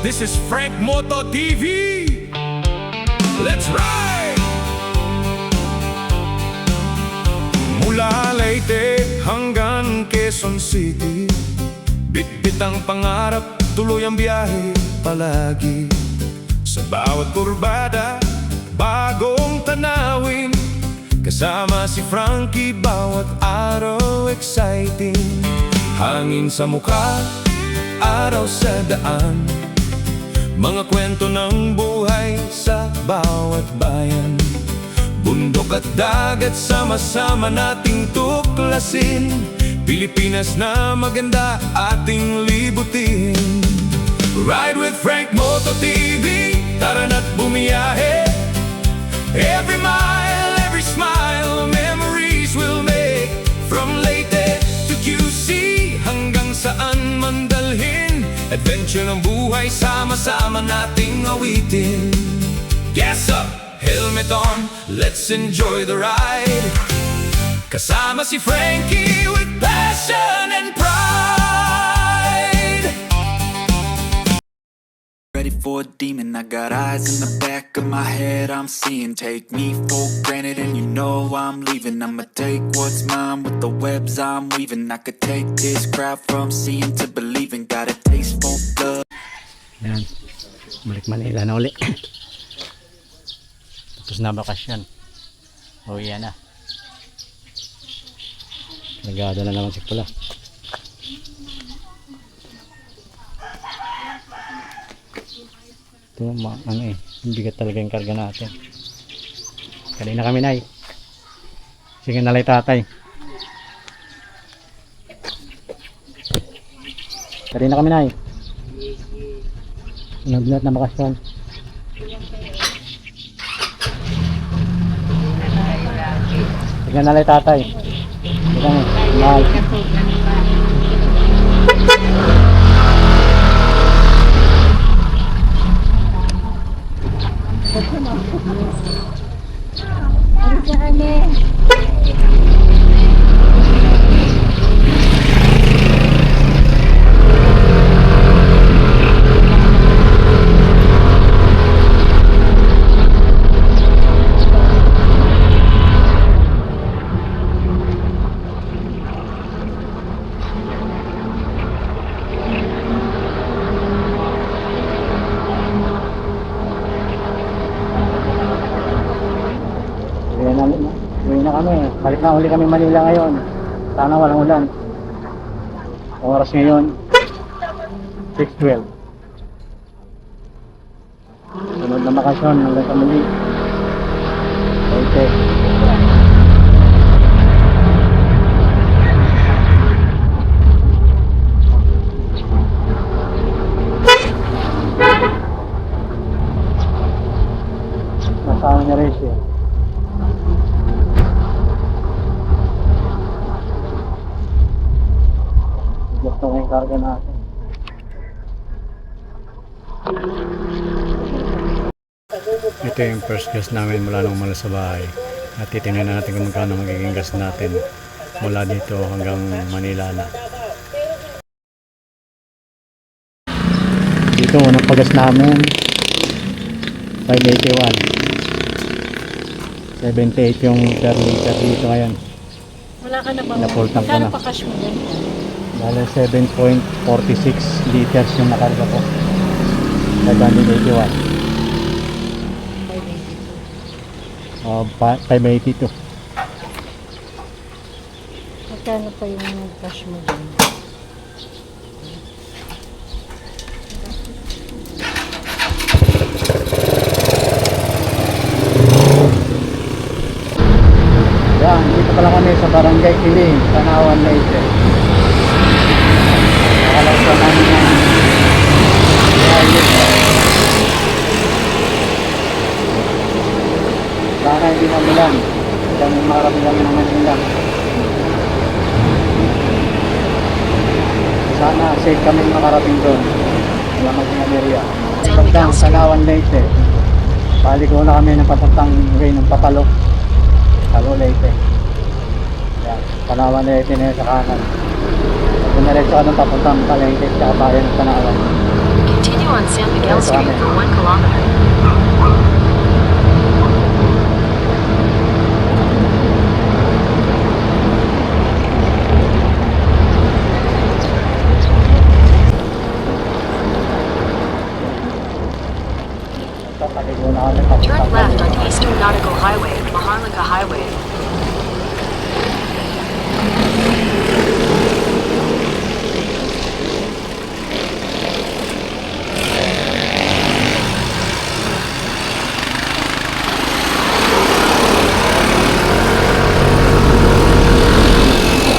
This is Frank Moto TV. Let's ride! Mula Leyte hanggang Quezon City, bitbit ang pangarap, tuloy ang biyahe palagi. Sa bawat kurbada, bagong tanawin, kasama si Frankie bawat araw exciting. Hangin sa mukha, araw sa daan, mga kwento ng buhay sa bawat bayan. Bundok at dagat, sama-sama nating tuklasin, Pilipinas na maganda ating libutin. Ride with Frank Moto TV, tara na't bumiyahe. Every mile, every smile, memories we'll make. From Leyte to QC, hanggang saan man dalhin, adventure ng buhay, sama-sama nating awitin. Gas up, helmet on, let's enjoy the ride. Kasama si Frankie with passion and pride. Ready for a demon, I got eyes in the back of my head, I'm seeing. Take me for granted and you know I'm leaving. I'ma take what's mine with the webs I'm weaving. I could take this crowd from seeing to believing. Got a taste for blood. Yan, balik Manila na uli. Tapos na bakasyon. Uwi na. Nagada na naman si Pula. Ito, ano eh, bigat talaga yung karga natin. Kanina kami, Nay. Sige, nalay tatay. Kanina kami, Nay. Naglat na bakasyon. Sige, nalay tatay. Sige, nalay. Uwi na kami. Balik na uli kami Manila ngayon. Sana walang ulan. Oras ngayon 6:12. Sunod na bakasyon hanggang sa muli. Okay. Nasaan niya rin siya. Gusto ko yung karga natin. Ito yung first gas namin mula nung umalis sa bahay. At titingnan natin kung magkano magiging gas natin mula dito hanggang Manila na. Dito unang pagas namin 581. 78 yung per liter dito ngayon. Wala ka na ba? Na full tank ko na. Kano pa cash mo dyan? Dahil 7.46 liters yung nakarga ko. 581. 582. Magkano pa yung cash mo dyan? Yan, dito pala kami sa Barangay Kiling, Tanawan, Leyte. Nakalasa namin ng sana hindi mamulan. Kami marami lang ng Manila. Sana safe kami makarating doon. Wala maging area. Pagkang Tanawan, Leyte. Paliko na kami ng papuntang way ng Papalo. Palo, Leyte. Yan, Tanawan, Leyte na yun sa kanan. Pag dumiretso ka ng papuntang Palengke sa bayan ng Tanawan. Continue on San Miguel Yes, Street amen. for 1 kilometer. Papaligo na kami papuntang Turn left on Balikan. Eastern Nautical Highway, Maharlika Highway.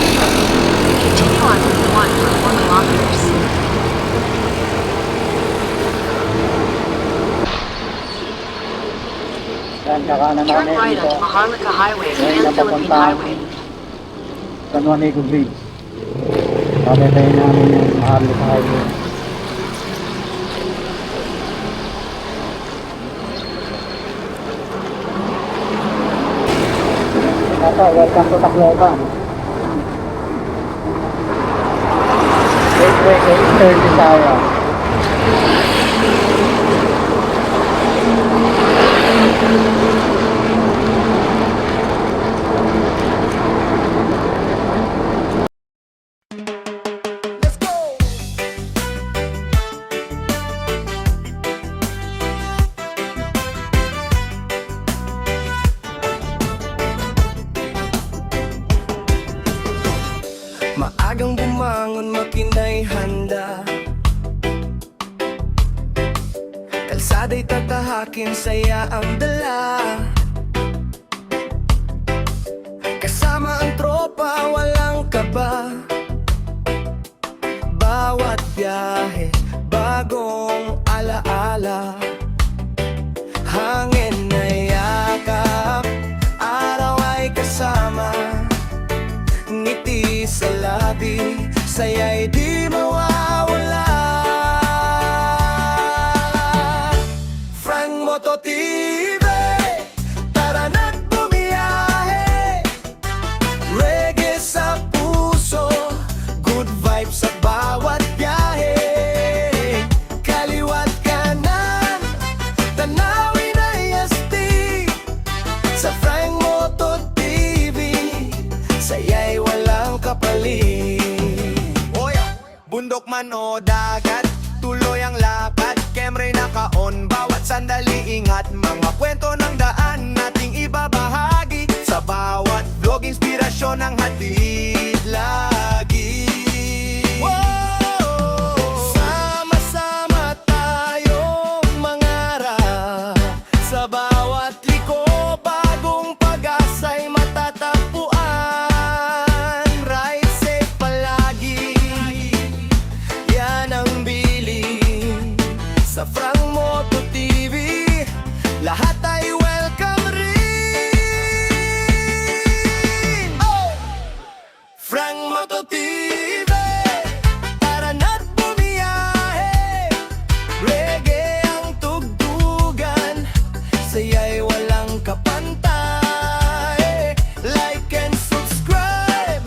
Continue on Route 1 for 4 kilometers. Yan, kakanan Turn namin right dito. onto Maharlika Highway Yan, and Philippine napapunta Highway. San Juanico Bridge. Babatayin namin yung Maharlika Highway. Nasa, welcome to Tacloban. Gateway to Eastern Visayas. Maagang bumangon, makina'y handa. Kalsada'y tatahakin, saya ang dala. Kasama ang tropa, walang kaba. Bawat biyahe, bagong alaala. Hangin na yakap, araw ay kasama. Ngiti sa labi, saya'y di mawawala. Frank Moto TV, tara na't bumiyahe. Reggae sa puso, good vibes sa bawat biyahe. Kaliwat kanan, tanawin ay astig. Sa Frank Moto TV, saya'y walang kapalit. Bundok man o dagat, tuloy ang lakad. Kemre naka-on, bawat sandali ingat. Mga kwento ng daan nating ibabahagi. Sa bawat vlog, inspirasyon ang hatid lagi. Sama-sama tayong mangarap. Sa bawat liko, bagong pag-asa'y matatagpuan. Ride safe palagi, yan ang bilin. Sa Frank Moto TV, lahat ay welcome rin. Oh! Frank Moto TV, tara na't bumiyahe. Reggae ang tugtugan, saya'y walang kapantay. Like and subscribe,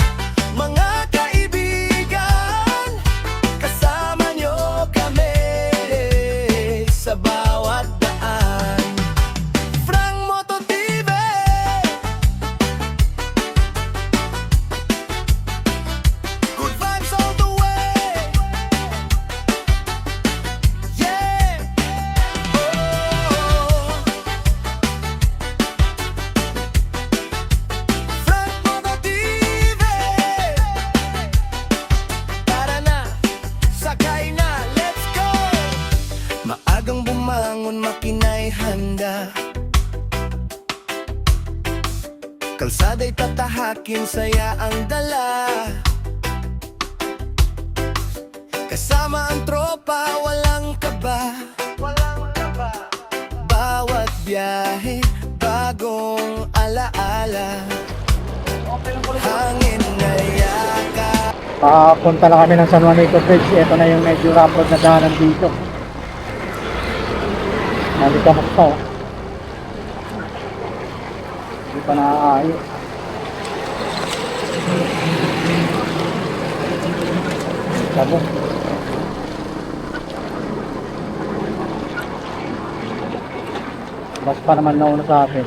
mga kaibigan. Kasama nyo kami sa bawat daan. Frank Moto TV, good vibes all the way. Yeah. Oh. Frank Moto TV, tara na, sakay na, let's go. Maagang bumangon, makina'y handa. Kalsada'y tatahakin, saya ang dala. Kasama ang tropa, walang kaba. Bawat biyahe, bagong alaala. Hangin na yaka. Punta na kami ng San Juanico Bridge. Ito na yung medyo rough road na daanan dito. Nalikamak pa. Hindi pa naaayos. Tabo. Bus pa naman nauna sa akin.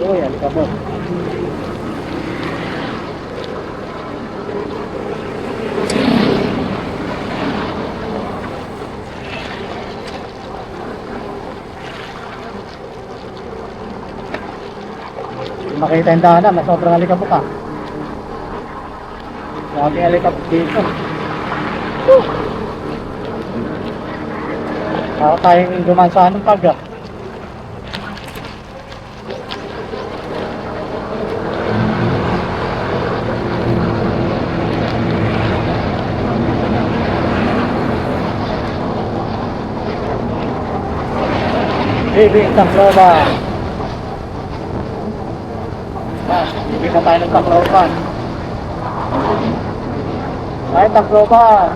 Uy, alikabok. Kung makita yung daanan na sobrang alikabok ka. Lagi alikabok dito. Para tayong duman sa anong pag ah. Baby, Tacloban. Bibig na tayo ng Tacloban. Ay, Tacloban.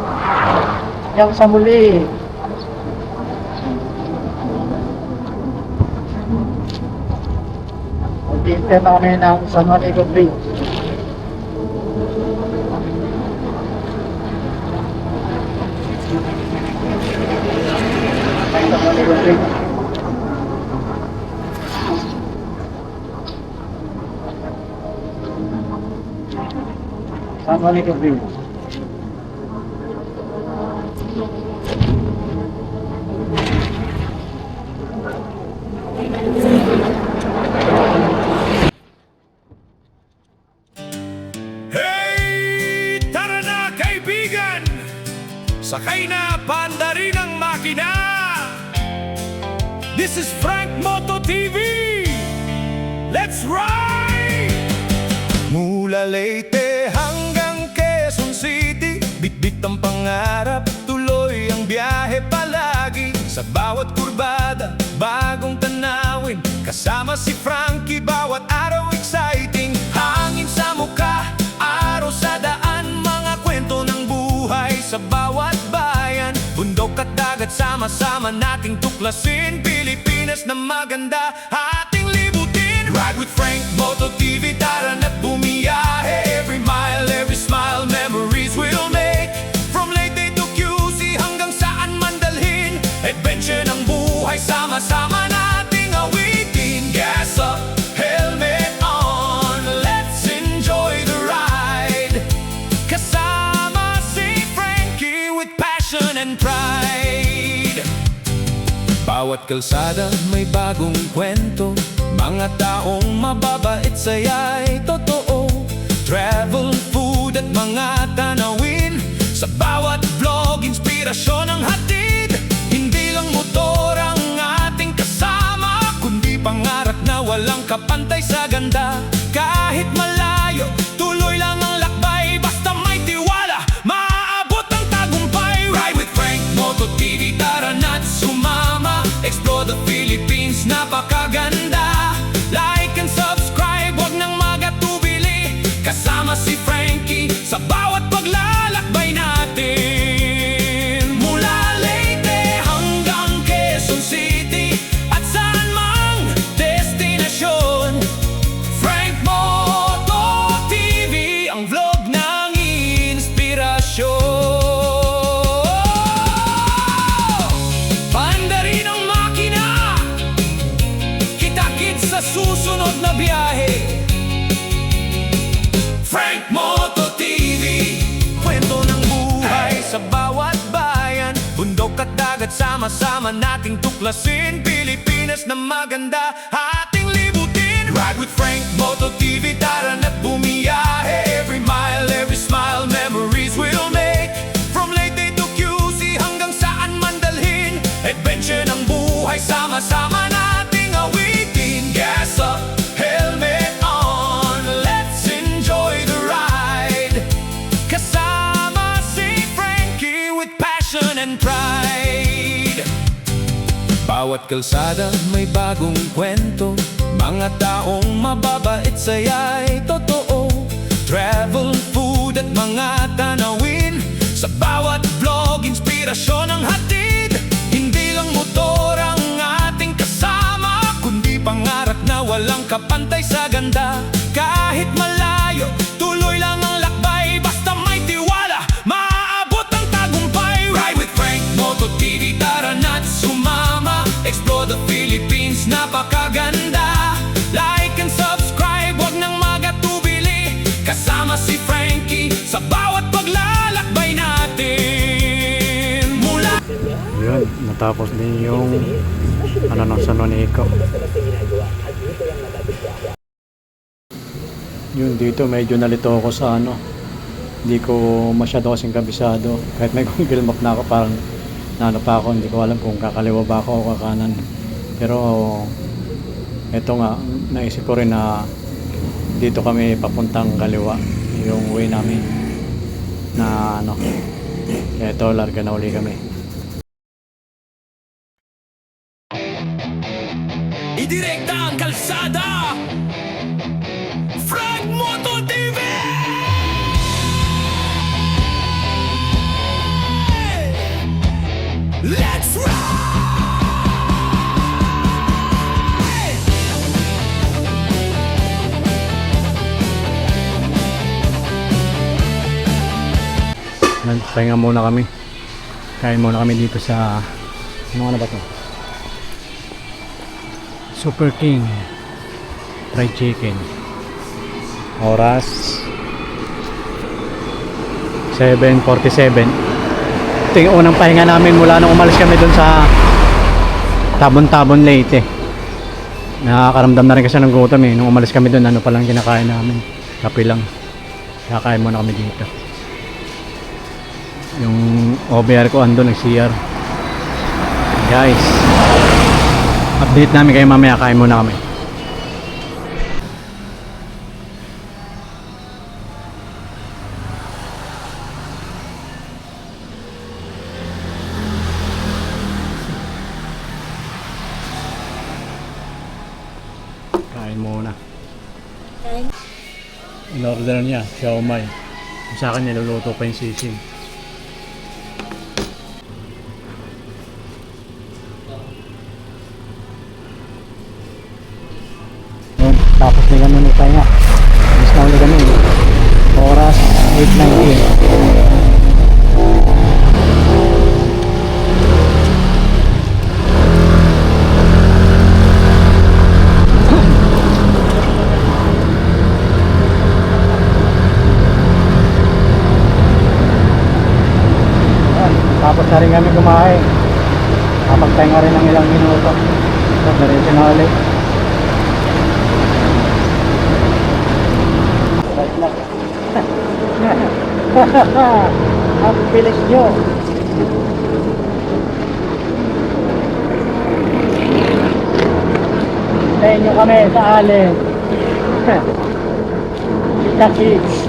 Yang sa muli. Mag-inter na kami ng San Juan Eagle Bridge. Ay, San Juan Eagle Bridge. San Juan Eagle Bridge. Hey! Tara na kaibigan! Sakay na panda rin ang makina! This is Frank Moto TV! Let's ride! Mula Leyte hanggang Quezon City, bitbit ang pangarap, tuloy ang biyahe palagi. Sa bawat kurbada, bagong tanawin, kasama si Frankie, bawat araw exciting. Hangin sa mukha, araw sa daan, mga kwento ng buhay sa bawat bayan. Bundok at dagat, sama-sama nating tuklasin, Pilipinas na maganda, ating libutin. Ride with Frank Moto TV, tara na't bumiyahe. Every mile, every smile, memories we'll make. From Leyte to QC hanggang saan man dalhin, adventure ng buhay, sama-sama nating awitin. Gas up, helmet on, let's enjoy the ride. Kasama si Frankie with passion and pride. Bawat kalsada may bagong kwento, mga taong mababait, saya'y totoo. Travel, food at mga tanawin, sa bawat vlog, inspirasyon ang hatid. Hindi lang motor ang ating kasama, kundi pangarap na walang kapantay sa ganda. Kahit malayo, tuloy lang ang lakbay, basta may tiwala, maaabot ang tagumpay. Ride with Frank Moto TV, tara na't sumama, explore the Philippines, napakaganda. Like and subscribe, wag nang magatubili, kasama si Frankie sa bawat paglalakbay natin. Mula Leyte hanggang Quezon City, at saan mang destinasyon, Frank Moto TV, ang vlog ng inspirasyon. Panda rin ang makina, kita-kits sa susunod na biyahe. Frank Moto TV, kwento ng buhay sa bawat bayan. Bundok at dagat, sama-sama nating tuklasin, Pilipinas na maganda, ating libutin. Ride with Frank Moto TV, tara na't bumiyahe. Every mile, every smile, memories we'll make. From Leyte to QC hanggang saan man dalhin, adventure ng buhay, sama-sama nating awitin. Gas up, helmet on, let's enjoy the ride. Kasama si Frankie with passion and pride. Bawat kalsada may bagong kwento, mga taong mababait, saya'y totoo. Travel, food at mga tanawin, sa bawat vlog, inspirasyon ang hatid. Hindi lang motor ang walang kapantay sa ganda. Kahit malayo, tuloy lang ang lakbay. Basta may tiwala, maaabot ang tagumpay. Ride with Frank, Moto TV, tara na't sumama. Explore the Philippines, napakaganda. Like and subscribe, wag nang magatubili. Kasama si Frankie sa bawat paglalakbay natin. Mula Yun, natapos din yung ng San Juanico. Yun, dito medyo nalito ako sa hindi ko masyado kasing kabisado. Kahit may Google Map na ako, parang pa ako, hindi ko alam kung kakaliwa ba ako o kakanan. Pero eto nga, naisip ko rin na dito kami papuntang kaliwa, yung way namin na kaya ito, larga na uli kami. idirekta ang kalsada. Frank Moto TV! Let's ride! Pahinga muna kami. Kain muna kami dito sa ano ba to? Super King Fried Chicken. Oras 7:47. Ito yung unang pahinga namin mula nung umalis kami dun sa Tabon-Tabon, Leyte. Nakakaramdam na rin kasi ng gutom eh. Nung umalis kami dun, ano palang kinakain namin, kape lang. Kakain muna kami dito. Yung OBR ko andun, nag-CR. Guys, update namin kayo mamaya. Kain muna kami. Kain muna. In-order niya, siomai. Sa akin niluluto pa yung sisig. Tapos na kami nagpahinga. Mas na ulit kami. Oras 8:19. Tapos na rin kami kumain. Kapagpahinga rin ng ilang minuto. Tapos diretso na ulit. Ang bilis nyo. Hintayin nyo kami sa alin. Kita kids.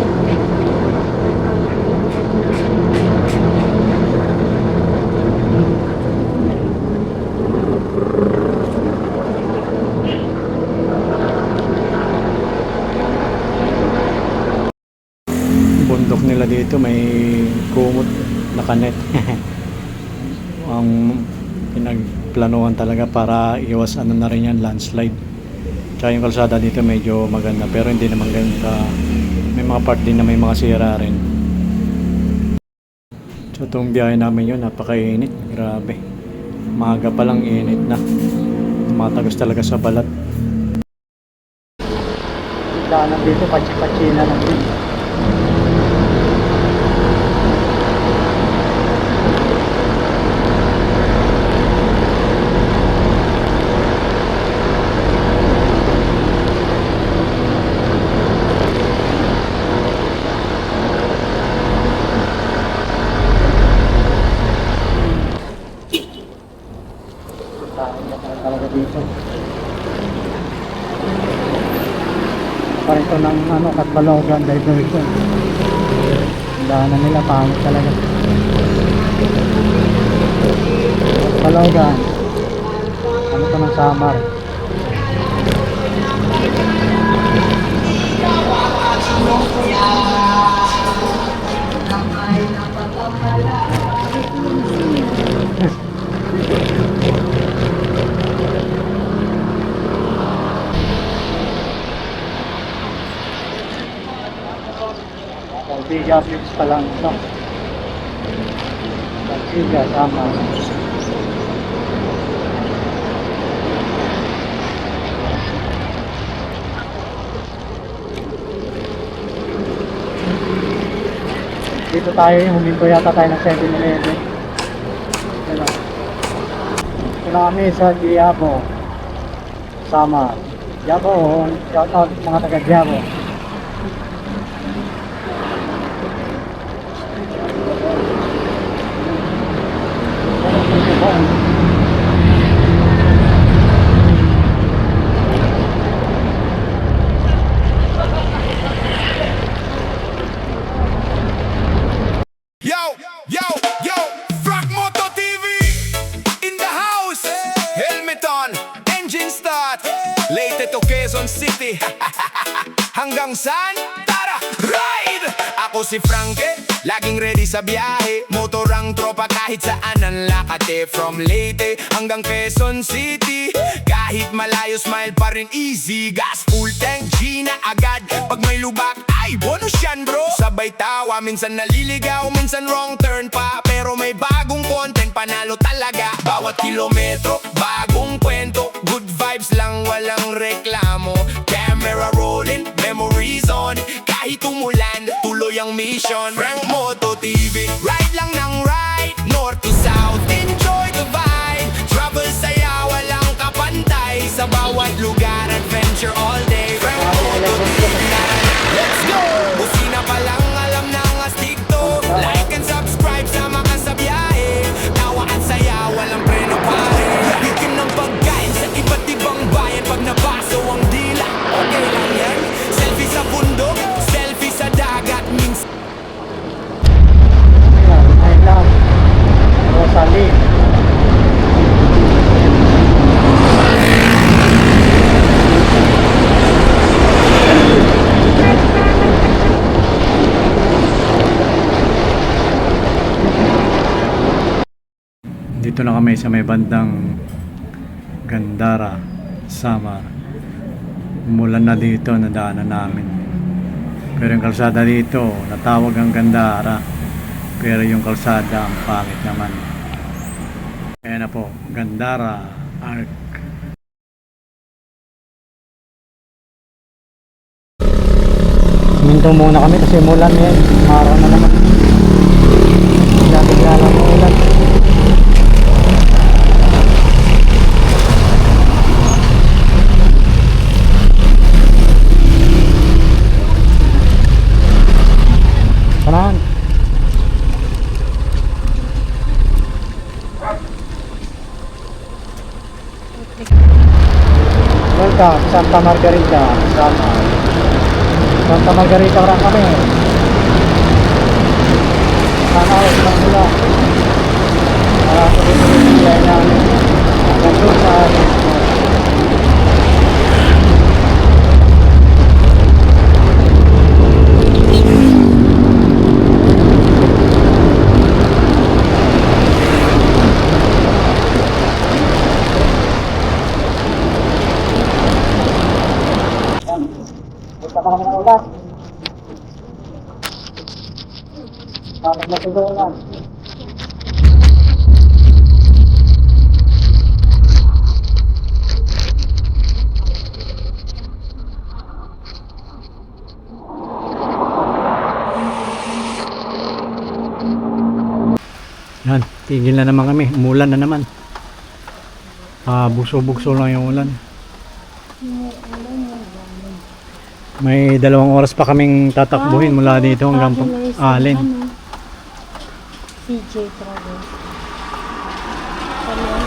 Bundok nila dito may kumot na kanet. Ang pinagplanuhan talaga para iwas na rin yan, landslide. Tsaka yung kalsada dito medyo maganda pero hindi naman ganda. May mga part din na may mga sira rin. So itong biyahe namin yun, napakainit. Grabe. Maaga pa lang init na. Tumatagos talaga sa balat. Daanan dito, pachi-pachi na lang din. Talaga dito. Parito ng Katbalogan diversion. Daanan nila pangit talaga. Katbalogan. Ano to ng Samar? Ortiga Beach pa lang ito. Ortiga, tama. Dito tayo, huminto yata tayo ng 7-Eleven. Ito na kami sa Diabo. Sama. Diabo, shout out mga taga Diabo. Yo, yo, yo, Frog Moto TV in the house. Helmet on, engine start. Late to Quezon City. Hanggang saan? Tara, ride! Ako si Frankie, laging ready sa biyahe. Motor ang tropa kahit saan ang lakate. From Leyte hanggang Quezon City. Kahit malayo, smile pa rin, easy. Gas full tank, G na agad. Pag may lubak, ay bonus yan bro. Sabay tawa, minsan naliligaw, minsan wrong turn pa. Pero may bagong content, panalo talaga. Bawat kilometro, bagong kwento. Good vibes lang, walang reklamo. Camera rolling, memories on. Kahit umulan, tuloy ang mission. Frank Moto TV, ride lang ng ride. North to south, enjoy the vibe. Travel saya, walang kapantay. Sa bawat lugar, adventure all day. Frank Moto TV, let's go! Busina pa lang, alam na ang astig to. Like and subscribe, sama ka sa biyahe. Tawa at saya, walang preno pare. Itim ng pagkain sa iba't ibang bayan. Pag nabaso ang dila, okay lang yan. Selfie sa bundok, selfie sa dagat. Minsan I love Rosalie. Dito na kami sa may bandang Gandara, Samar. Umulan na dito, nadaanan namin. Pero yung kalsada dito, natawag ang Gandara. Pero yung kalsada, ang pangit naman. Kaya na po, Gandara Arc. Minto muna kami kasi umulan yan. Araw na naman. Bigla lang umulan. Sanahan. Welcome, Santa Margarita. Santa Margarita orang kami. Sana ako sa mula. Para sa pagkakas namin. Ganun sa punta ka naman ng ulan. Tapos natulungan. Yan, tigil na naman kami. Umulan na naman. Bugso-bugso lang yung ulan. May 2 oras pa kaming tatakbuhin mula dito hanggang Alin. CJ Travel.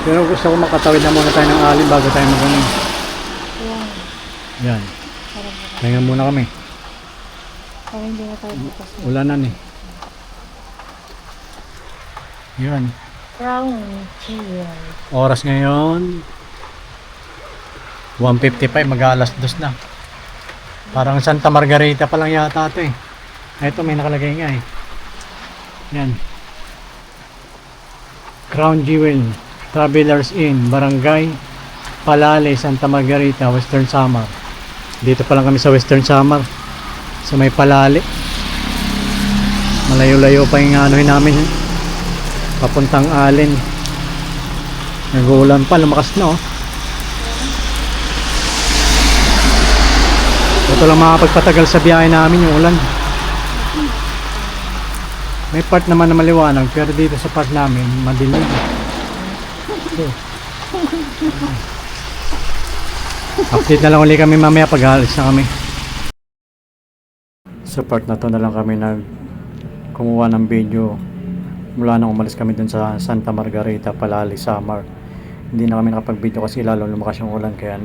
Pero gusto ko makatawid na muna tayo ng Alin bago tayo mag-ano. Yan. Kaya muna kami. Para hindi na tayo bukas. Ulanan eh. Yan. Crown Jewel. Oras ngayon 1:55, mag-alas 2 na. Parang Santa Margarita pa lang yata ito eh. Ito may nakalagay nga eh. Yan. Crown Jewel Travelers Inn, Barangay Palale, Santa Margarita, Western Samar. Dito pa lang kami sa Western Samar. Sa may Palale. Malayo-layo pa yung anuhin namin. Papuntang Allen. Nag-uulan pa, lumakas na oh. Ito lang makapagpatagal sa biyahe namin yung ulan. May part naman na maliwanag pero dito sa part namin madilim. Okay. Update na lang ulit kami mamaya pag aalis na kami. Sa part na to na lang kami kumuha ng video mula nang umalis kami dun sa Santa Margarita, Palali, Samar. Hindi na kami nakapag-video kasi lalo lumakas yung ulan kaya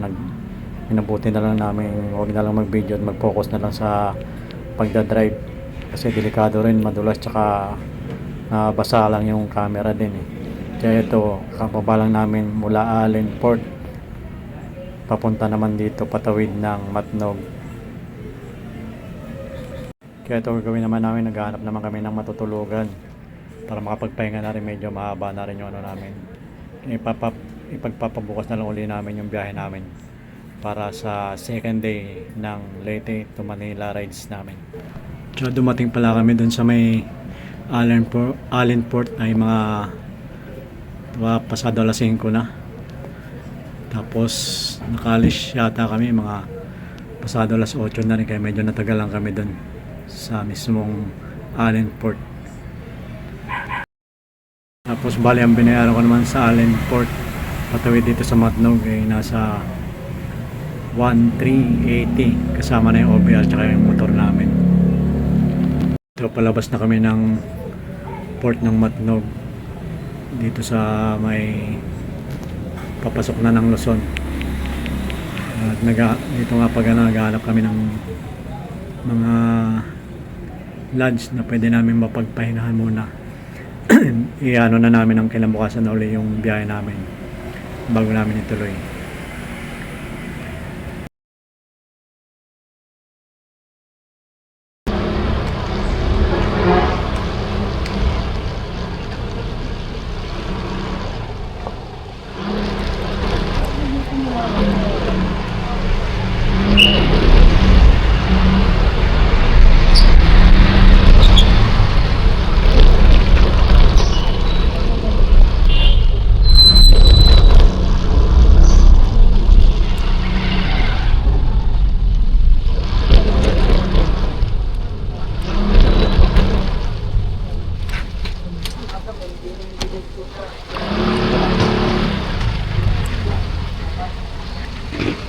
minabuti na lang namin huwag na lang mag-video at mag-focus na lang sa pagdadrive kasi delikado rin, madulas tsaka basa lang yung camera din eh. Kaya ito, kakababa lang namin mula Allen Port papunta naman dito patawid ng Matnog. Kaya ito gagawin naman namin, naghahanap naman kami ng matutulugan para makapagpahinga na rin, medyo mahaba na rin yung ano namin. Ipagpapabukas na lang uli namin yung biyahe namin para sa second day ng Leyte to Manila rides namin. Tsaka dumating pala kami dun sa may Allen Port ay mga pasado alas 5 na. Tapos nakalis yata kami mga pasado alas 8 na rin kaya medyo natagal lang kami dun sa mismong Allen Port. Tapos bali ang binayaran ko naman sa Allen Port patawid dito sa Matnog ay nasa 1,380 kasama na yung OBR tsaka yung motor namin. Ito palabas na kami ng port ng Matnog dito sa may papasok na ng Luzon. At dito nga pag naghahanap kami ng mga lodge na pwede namin mapagpahingahan muna. Iano na namin ang kinabukasan na uli yung biyahe namin bago namin ituloy.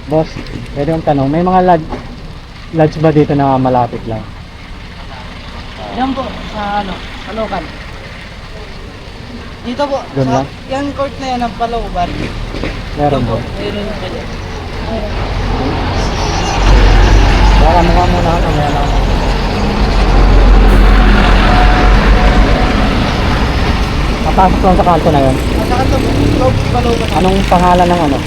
Boss, pwede kong tanong, may mga lodge ba dito na malapit lang? Yan po, sa Caloocan. Dito po, Doon lang? yan court na yan ng Caloocan. Meron Ito po, po. meron po dyan. Baka mukha muna ako, may alam ako. Papasok lang sa kanto na yun. At saka ito po, Caloocan. Anong pangalan ng ano?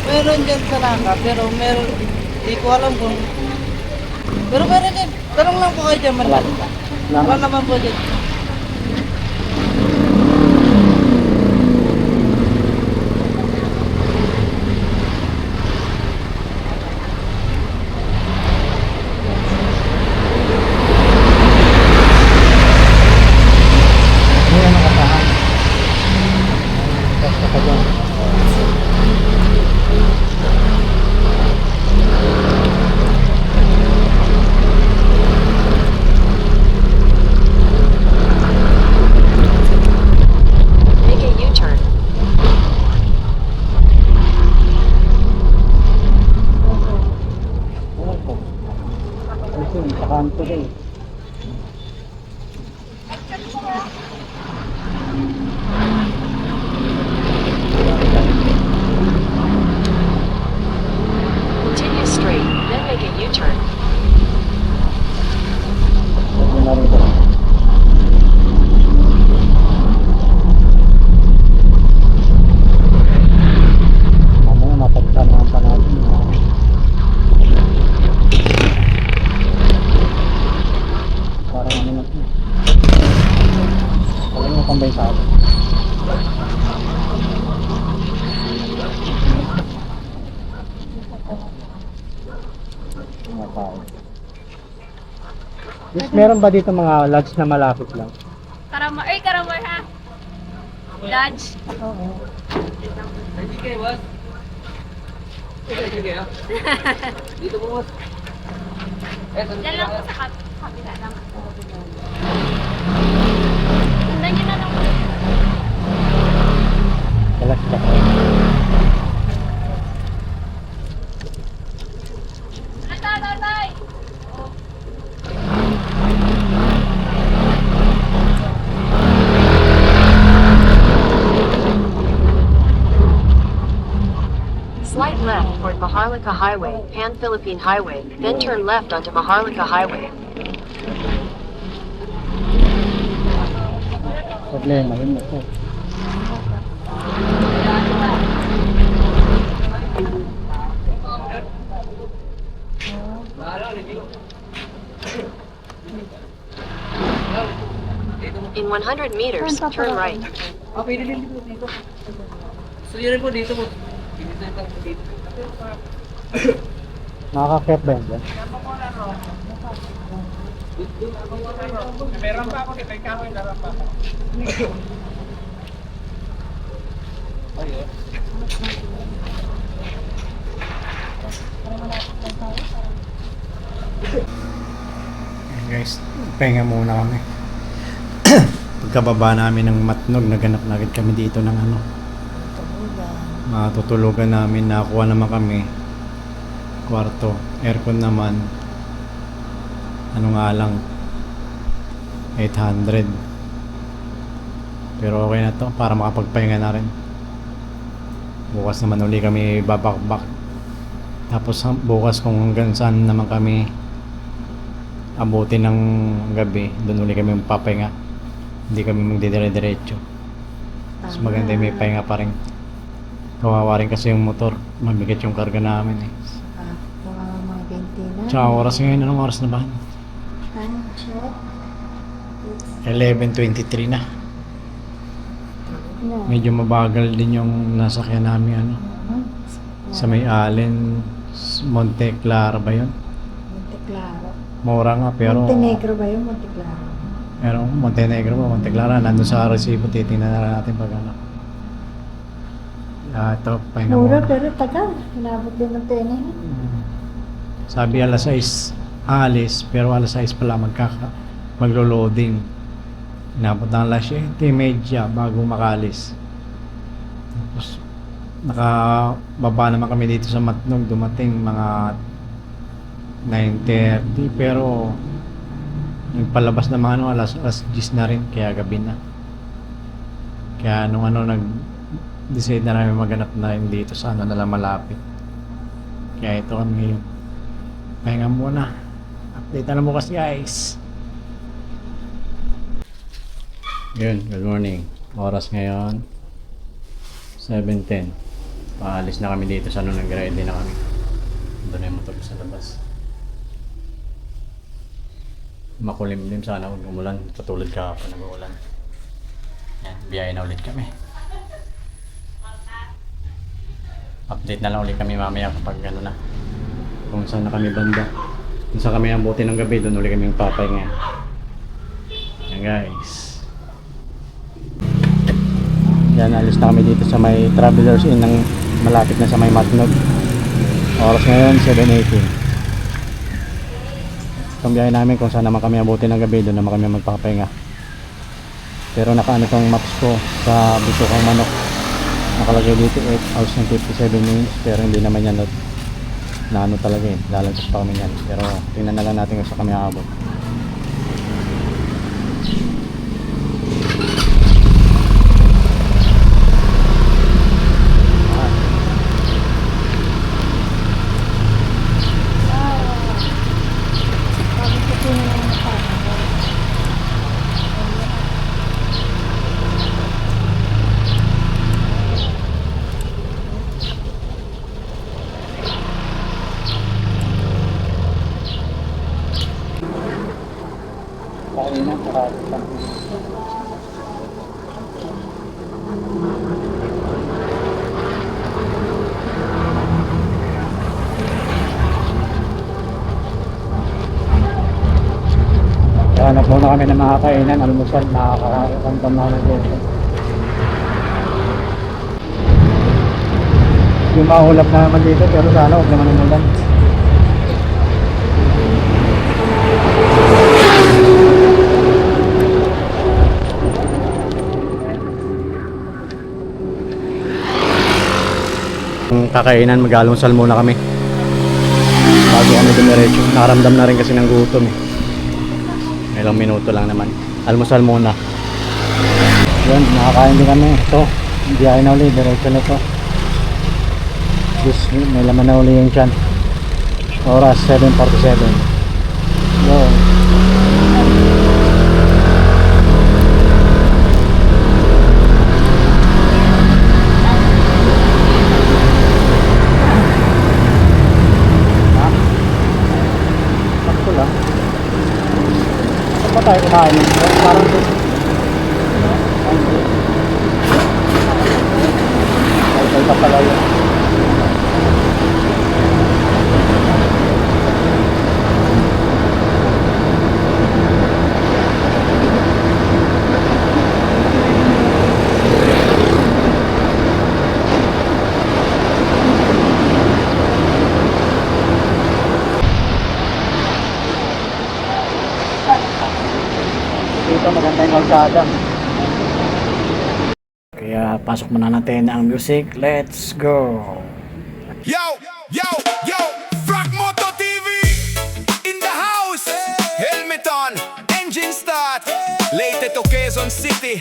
Meron dyan sa Naka, pero meron, di ko alam kung... Pero meron dyan, tanong lang po kayo dyan, Wala. Wala Wala. naman po dyan. May ano kasahan. Basta ka dyan. Make a U-turn. Ano po? Kasi sa kanto rin. Continue straight, then make a U-turn. Pwede na rin ito. Mamaya mapagtanungan pa natin. Parang ano na ito. Parang yung tambay sa atin. Mga tao. Meron ba dito mga lodge na malapit lang? Karamar. Ay, Karamar ha. Lodge. Oo. Yan lang po sa kabila lang. Sundan nyo na lang po. Lodge ka. Tatay! Slight left toward Maharlika Highway, Pan-Philippine Highway, then turn left onto Maharlika Highway. Problema, yun ito. In 100 meters, turn right. Ah, pwede din dito. So yun rin po dito po. Dito. Nakaka-kep ba yun? Meron pa ako, kay Karoy, meron pa ako. Guys, pahinga muna kami. Pagkababa namin ng Matnog, naganap na agad kami dito ng ano. Matutulugan namin, nakakuha naman kami. Kwarto, aircon naman. Ano nga lang, 800. Pero okay na to, para makapagpahinga na rin. Bukas naman uli kami babakbak. Tapos bukas kung hanggang saan naman kami abuti ng gabi, doon uli kami magpapahinga. Hindi kami magdidire-diretso. Mas maganda yung may pahinga pa rin. Kawawa rin kasi yung motor. Mabigat yung karga namin eh. Mga 20 na. Tsaka oras ngayon, anong oras na ba? Time check. 11:23 na. No. Medyo mabagal din yung nasakyan namin ano. Sa may Allen, Monte Clara ba yun? Monte Claro. Mura nga pero... Montenegro ba yun? Monte Claro. Pero Montenegro ba, Monte Clara, nandun sa resibo, titingnan na natin pag ano. Ito, pahinga Mura muna. pero tagal. Inabot din ng tenay. Sabi alas 6 alis, pero alas 6 pala maglo-loading. Inabot ng alas 7:30 bago makalis. Tapos nakababa naman kami dito sa Matnog, dumating mga 9:30, pero yung palabas na mga ano, alas 10 na rin, kaya gabi na. Kaya nung ano, nag-decide na namin maghanap na rin dito sa ano na lang malapit. Kaya ito kami ngayon. Pahinga muna. Update na bukas guys. Yun, good morning. Oras ngayon 7:10. Paalis na kami dito sa ano, nag-ready na kami. Doon na yung motor sa labas. Makulimlim sana huwag umulan, katulad kahapon nag-uulan. Yan, biyahe na ulit kami. Update na lang ulit kami mamaya kapag ano na, kung saan na kami banda. Kung saan kami abuti ng gabi, doon ulit kami papay ngayon. Yan guys. Yan, alis na kami dito sa may Travelers Inn ng malapit na sa may Matnog. Oras ngayon 7:18. Itong biyahe namin, kung saan naman kami abuti ng gabi, doon naman kami magpapahinga. Pero nakaano tong maps ko sa Bitukang Manok, nakalagay dito 8 hours and 57 minutes, pero hindi naman yan na ano talaga eh, lalagpas pa kami yan. Pero tingnan na lang natin kung saan kami aabot. Kanina, marami pa. Hanap muna kami ng mga kainan, almusal, nakakaramdam na ng dito. Yung maulap na naman dito, pero sana huwag naman umulan. Kakainan, mag-almusal muna kami bago kami dumiretso. Nakaramdam na rin kasi ng gutom eh. Ilang minuto lang naman. Almusal muna. Yun, nakakain din kami. Ito, biyahe na uli, diretso na ito. Yes, may laman na uli yung tiyan. Oras 7:47. Yo. Tayo kumain. Parang ay pa pala yun. Dito maganda yung kalsada. Kaya pasok muna natin ang music. Let's go! Yo, yo, yo, Frog Moto TV in the house. Helmet on, engine start. Late to Quezon City.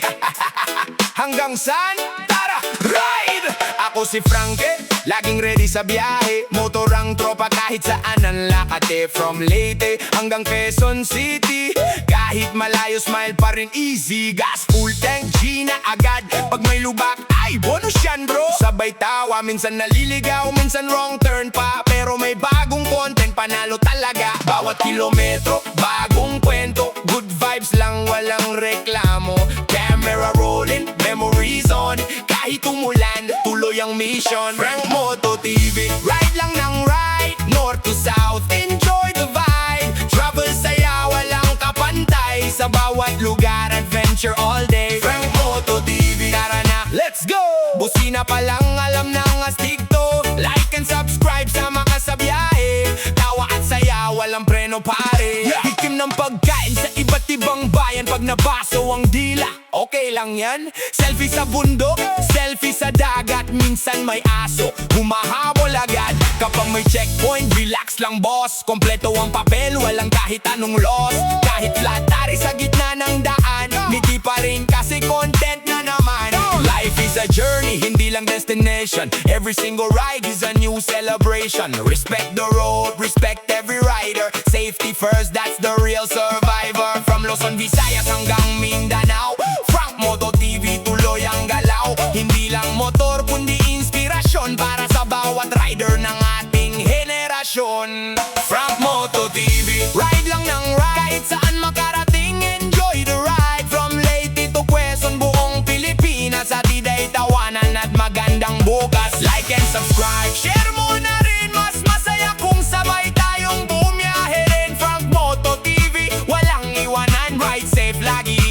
Hanggang saan? Tara, ride! Ako si Frankie, laging ready sa biyahe. Motor ang tropa kahit saan ang lakate. From Leyte hanggang Quezon City. Kahit malayo, smile pa rin, easy. Gas full tank, G na agad. Pag may lubak, ay bonus yan bro. Sabay tawa, minsan naliligaw, minsan wrong turn pa. Pero may bagong content, panalo talaga. Bawat kilometro, bagong kwento. Good vibes lang, walang reklamo. Camera rolling, memories on. Kahit umulan, tuloy ang mission. Frank Moto TV, ride lang ng ride. North to south, enjoy the vibe. Travel saya, walang kapantay. Sa bawat lugar, adventure all day. Frank Moto TV, tara na, let's go! Busina pa lang, alam ng astig to. Like and subscribe, sama ka sa biyahe. Tawa at saya, walang preno pare. Hikim ng pagkain sa iba't ibang bayan. Pag nabaso ang dila, okay lang yan. Selfie sa bundok, selfie sa dagat. Minsan may aso, humahabol agad. Kapag may checkpoint, relax lang boss. Kompleto ang papel, walang kahit anong loss. Kahit flat tire sa gitna ng daan, ngiti pa rin kasi content na naman. Life is a journey, hindi lang destination. Every single ride is a new celebration. Respect the road, respect every rider. Safety first, that's the real survivor. From Luzon, Visayas hanggang Mindanao, Frank Moto TV, tuloy ang galaw. Hindi lang motor, kundi inspirasyon para sa bawat rider ng ating henerasyon. Frank Moto TV, ride lang ng ride. Kahit saan makarating, enjoy the ride. From Leyte to Quezon, buong Pilipinas. Atiday tawanan at magandang bukas. Like and subscribe, share mo na rin. Mas masaya kung sabay tayong bumiyahe rin. Frank Moto TV, walang iwanan. Ride safe lagi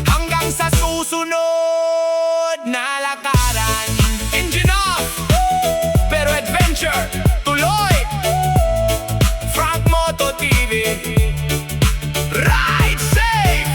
hanggang sa susunod na lakaran. Engine off, pero adventure tuloy. Frank Moto TV, ride safe.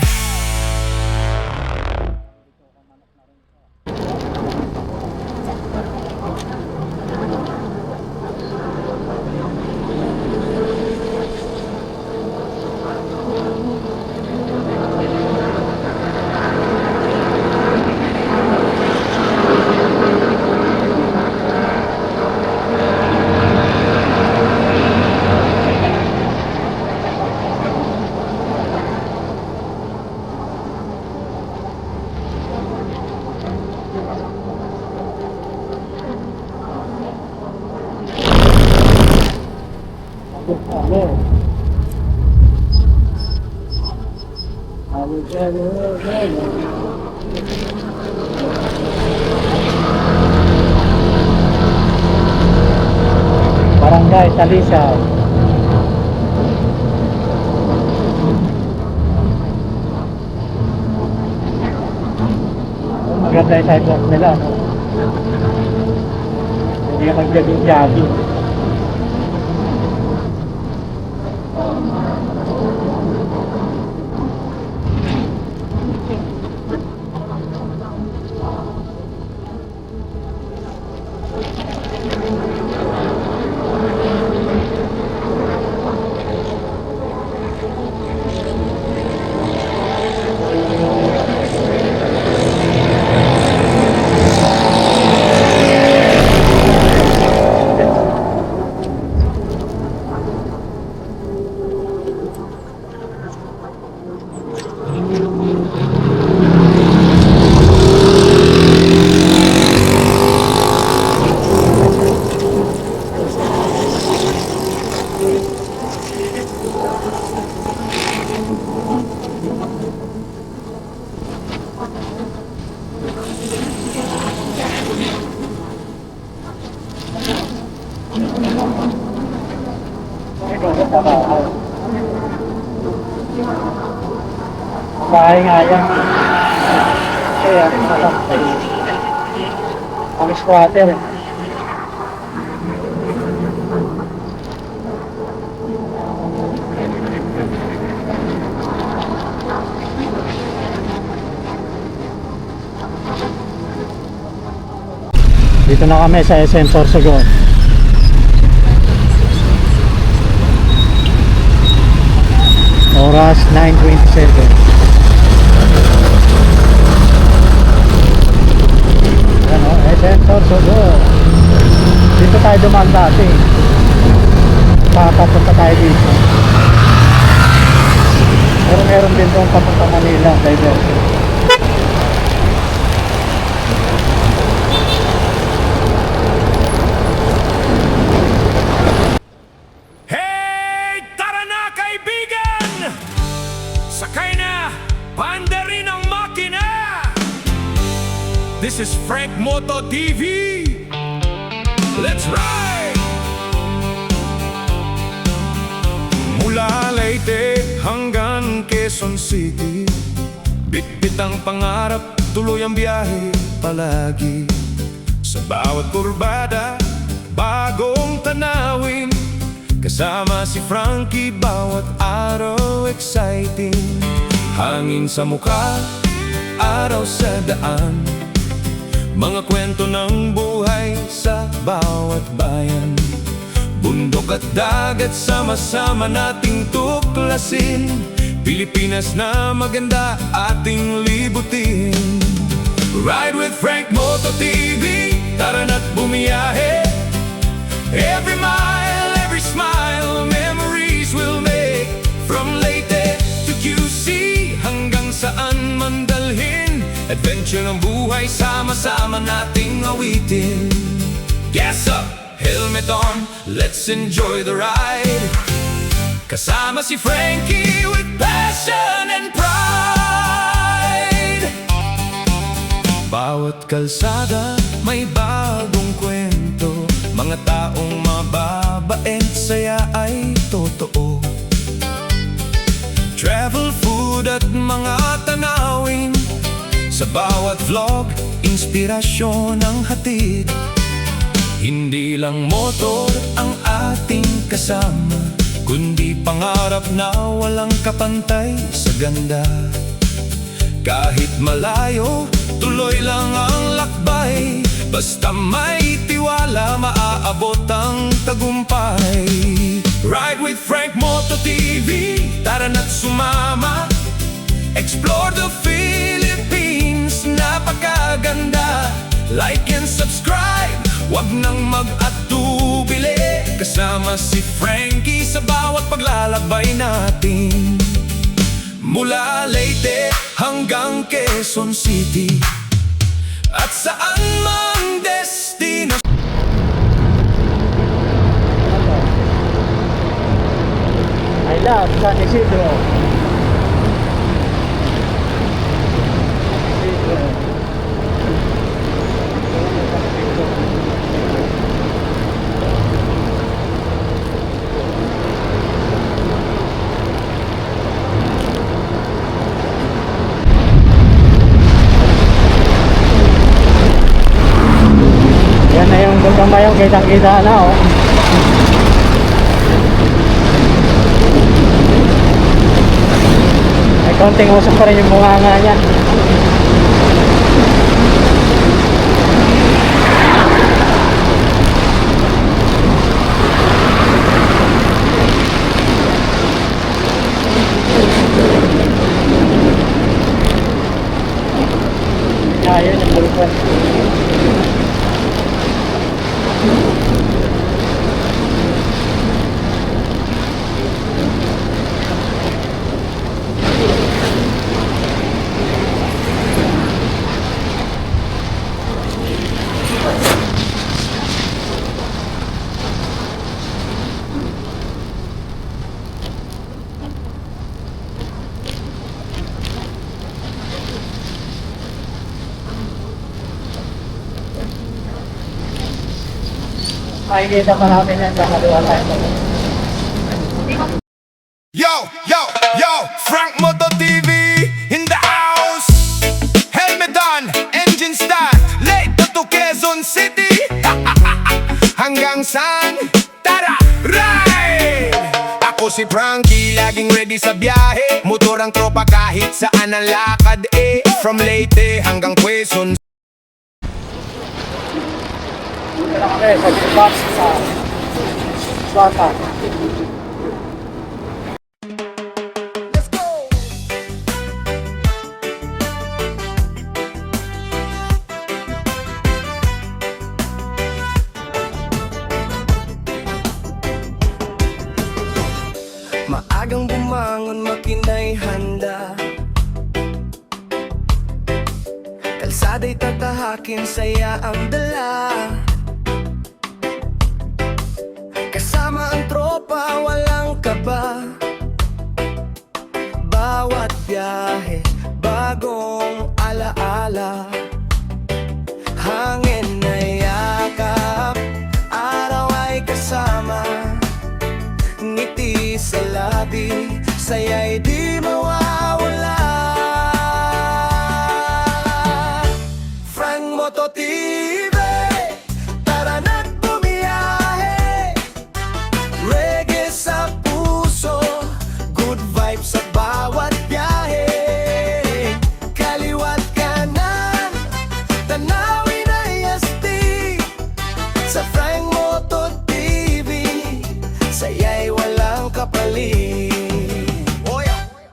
Barangay Talisay. maganda yung sidewalk nila, no? Hindi ka mag-jogging. Bahay nga yan. Kaya, ang squatter. Dito na kami sa SM Sorsogon. Oras 9:27. Ano, SM Sorsogon. Dito tayo dumaan dati. Papunta tayo dito. Pero meron din doon papunta Manila, diversion. Hey! Tara na kaibigan! Sakay na! Panda rin ang makina! This is Frank Moto TV! Let's ride! Mula Leyte hanggang Quezon City, bitbit ang pangarap, tuloy ang biyahe palagi. Sa bawat kurbada, bagong tanawin, kasama si Frankie, bawat araw exciting. Hangin sa mukha, araw sa daan, mga kwento ng buhay sa bawat bayan. Bundok at dagat, sama-sama nating tuklasin, Pilipinas na maganda ating libutin. Ride with Frank Moto TV, tara na't bumiyahe. Every mile, every smile, memories we'll make. From Leyte to QC, hanggang saan man dalhin, adventure ng buhay, sama-sama nating awitin. Gas up, helmet on, let's enjoy the ride. Kasama si Frankie with passion and pride. Bawat kalsada may bagong kwento, mga taong mababait, saya ay totoo. Travel, food at mga tanawin, sa bawat vlog, inspirasyon ang hatid. Hindi lang motor ang ating kasama, kundi pangarap na walang kapantay sa ganda. Kahit malayo, tuloy lang ang lakbay, basta may tiwala, maaabot ang tagumpay. Ride with Frank Moto TV, tara na't sumama. Explore the Philippines, napakaganda. Like and subscribe, wag nang mag-atubili. Kasama si Frankie sa bawat paglalakbay natin. Mula Leyte hanggang Quezon City, at saan mang destino. I love San Isidro. ngayon, kitang-kita na, oh. May konting usok pa rin yung bunganga niya. Ayun, yung bulkwan. Makikita pa namin yan sa kaliwa tayo. Yo, yo, yo, Frank Moto TV in the house. Helmet on, engine start, late to Quezon City. Hanggang saan? Tara, ride! Ako si Frankie, laging ready sa biyahe. Motor ang tropa kahit saan ang lakad eh. From Leyte hanggang Quezon. Dito na kami sa box sa Bata. Let's go! Maagang bumangon, makina'y handa. Kalsada'y tatahakin, saya ang dala. Kasama ang tropa, walang kaba. Bawat biyahe, bagong alaala. Hangin na yakap, araw ay kasama. Ngiti sa labi, saya'y di mawawala. Frank Moto TV, tara na't bumiyahe. Reggae sa puso, good vibes sa bawat biyahe. Kaliwat kanan, tanawin ay astig. Sa Frank Moto TV, saya'y walang kapalit.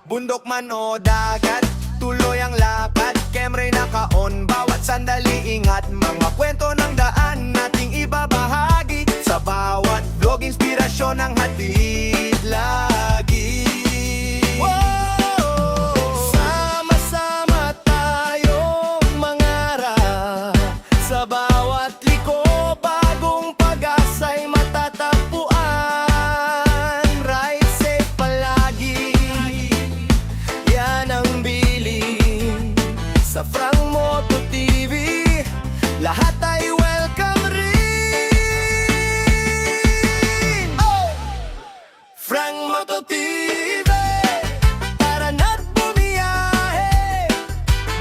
Bundok man o dagat, tuloy ang lakad. Camera naka-on, bawat sandali ingat. Mga kwento ng daan nating ibabahagi. Sa bawat vlog, inspirasyon ang hatid lagi. Sama-sama tayong mangarap. Sa bawat liko, bagong pag-asa'y matatagpuan. Ride safe palagi, yan ang bilin. Sa Frank Moto TV, lahat ay welcome rin. Frank Moto TV, tara na't bumiyahe.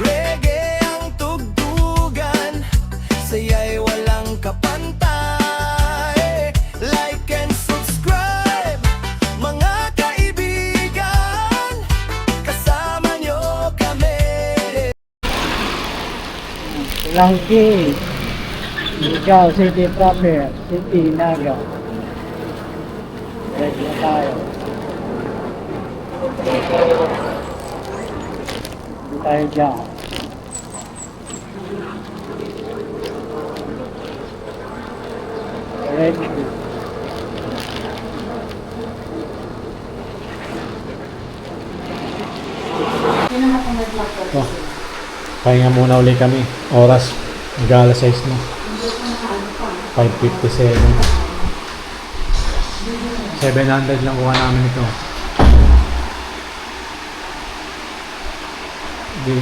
Reggae ang tugtugan, saya'y walang kapantay. Like and subscribe, mga kaibigan, kasama nyo kami. Langki, Ikaw, City Proper, City Naga. Ready na tayo. Hindi tayo dyan. Ready. Oh, pahinga muna ulit kami. Oras, mag-alas 6 na. 5:57. 700 lang kuha namin ito. Di,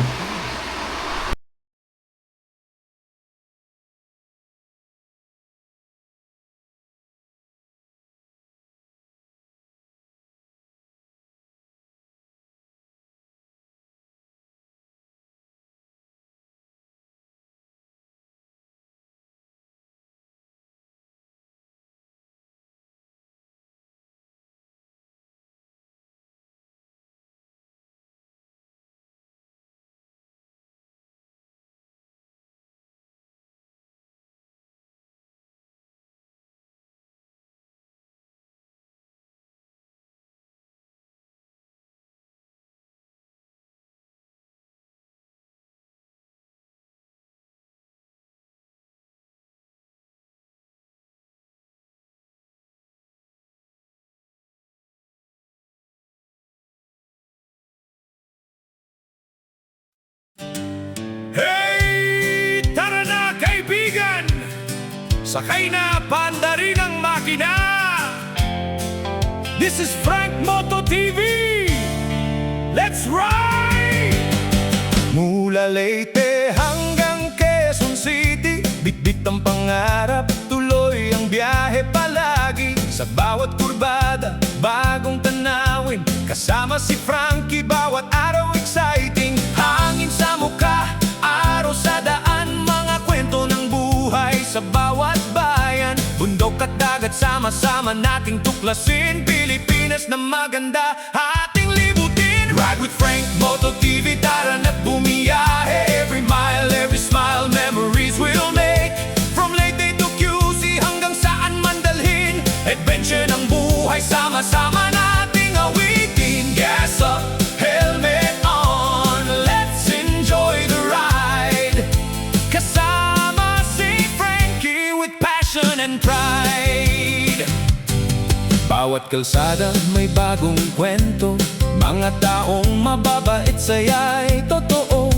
sakay na panda rin ang makina. This is Frank Moto TV. Let's ride! Mula Leyte hanggang Quezon City, bitbit ang pangarap, tuloy ang biyahe palagi. Sa bawat kurbada, bagong tanawin, kasama si Frankie, bawat araw exciting. Hangin sa mukha, araw sa daan, mga kwento ng buhay sa bawat bayan. Bundok at dagat, sama-sama nating tuklasin, Pilipinas na maganda, ating libutin. Ride with Frank Moto TV, tara na't bumiyahe. Every mile, every smile, memories we'll make. From Leyte to QC hanggang saan man dalhin, adventure ng buhay, sama-sama nating awitin. Gas up, helmet on, let's enjoy the ride. Kasama si Frankie with passion and pride. Bawat kalsada may bagong kwento, mga taong mababait, saya'y totoo.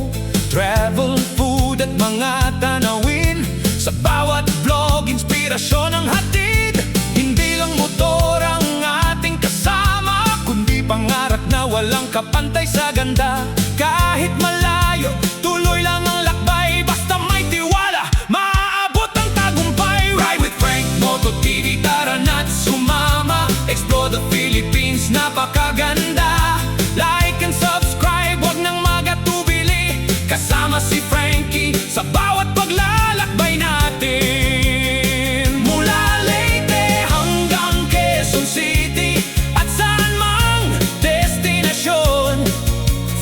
Travel, food at mga tanawin, sa bawat vlog, inspirasyon ang hatid. Hindi lang motor ang ating kasama, kundi pangarap na walang kapantay sa ganda. Kahit malayo, tuloy lang ang lakbay, basta may tiwala, maaabot ang tagumpay. Ride with Frank Moto TV, tara na't sumama, explore the Philippines, napakaganda. Like and subscribe, wag nang magatubili, kasama si Frankie sa bawat paglalakbay natin. Mula Leyte hanggang Quezon City, at saan mang destinasyon,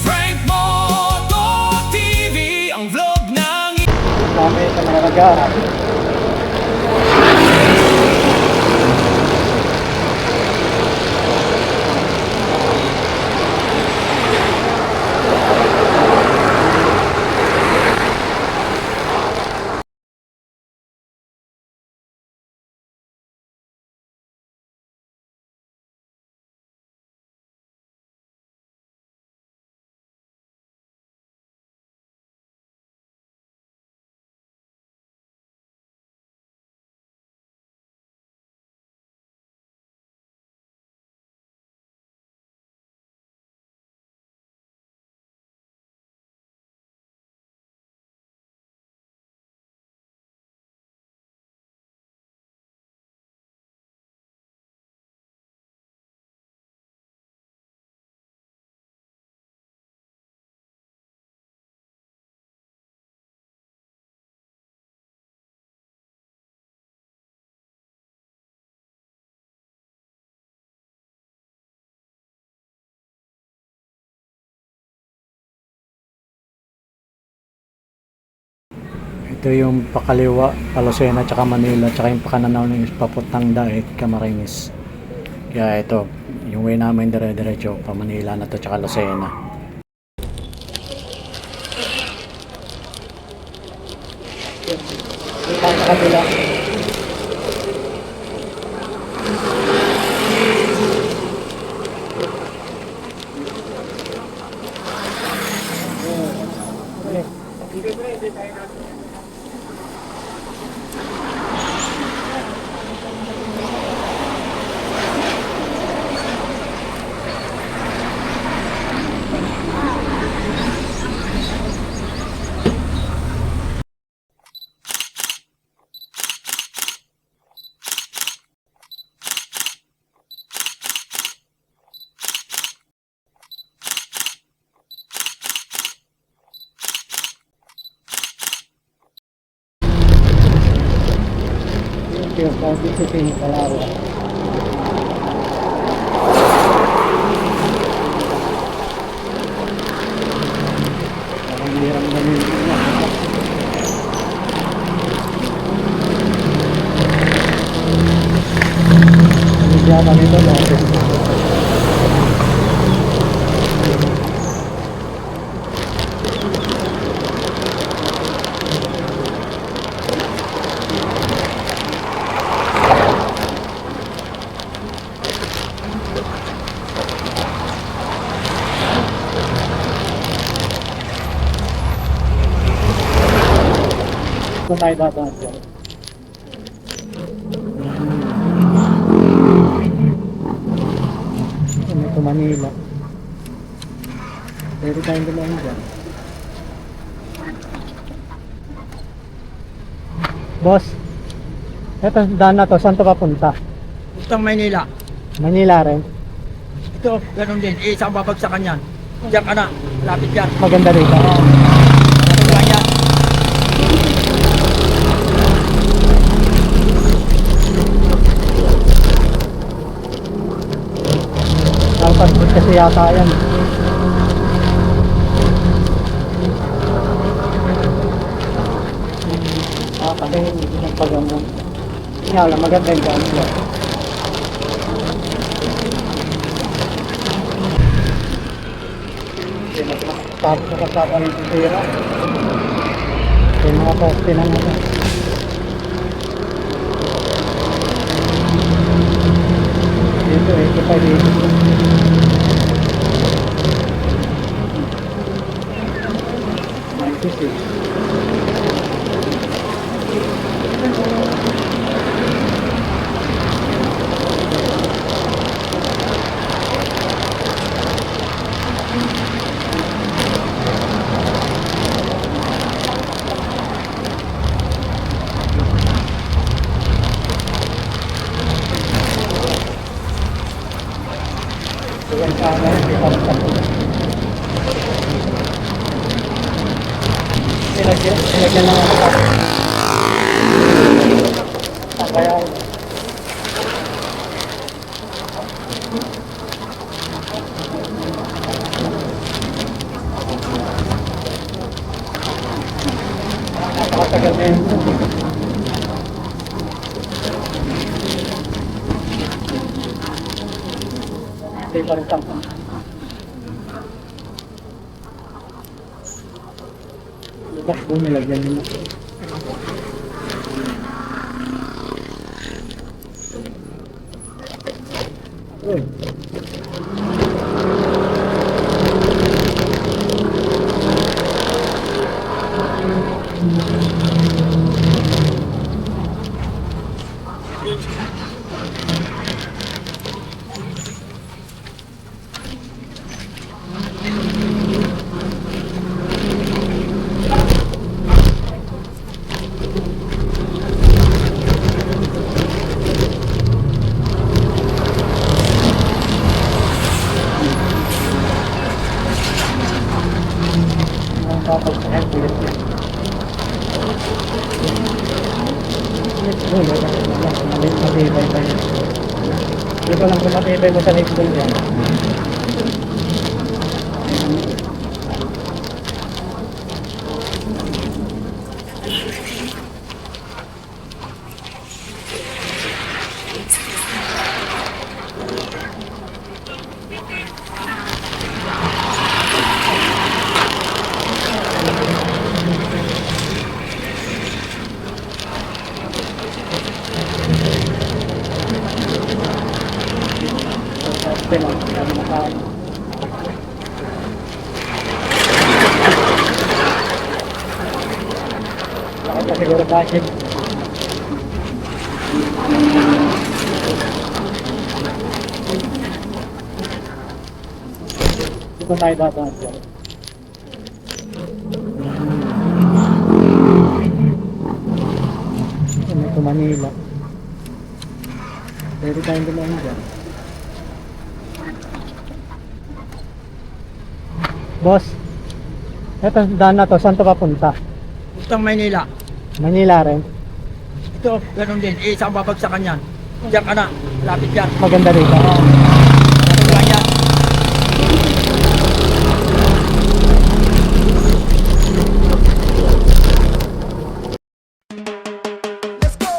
Frank Moto TV, ang vlog ng Kami sa mga naghahanap. Ito yung pakaliwa, Palosena, tsaka Manila, tsaka yung pakananaw ng papuntang Daet, Camarines. Kaya ito, yung way namin dire-diretso, pa Manila na to, tsaka Lucena. Sa kabila. Yung pag-isipin sa laro. Parang hirang namin. Hindi kami ito natin. Kung tayo dadaan dyan. Manila. Pwede tayong dumaan dyan. Boss, eto daan na to, saan to papunta? Gusto Maynila. Manila rin. Ito, ganun din. Isang babagsakan yan. Diyan ka na. Lapit yan. Maganda rito. Ano lang yan? Ang passport kasi yata yan. Kasi nagpagano. Kaya lang, maganda yung daan. Tapos nakasapa ng tira. Yung mga poste ng ano. Ito pa dito. 96. Yan sana, Sinagyan lang ako. Kaya napakatagal na yun. Hindi pa rin tangka. Lukas po nilagyan nila. Uy. Ang tapos sa head ulit. Matibay pa yun. Dito lang kung matibay mo sa next ball dyan. Bakit siguro budget? Dito tayo dadaan dyan. Ito Manila. Pwede tayong dumaan dyan. Boss, eto daan na to, saan to papunta? Gusto Maynila. Manila rin. Ito, ganun din. Isang babagsakan yan. Diyan ka na. Lapit yan. Maganda rito. Ano lang yan? Let's go!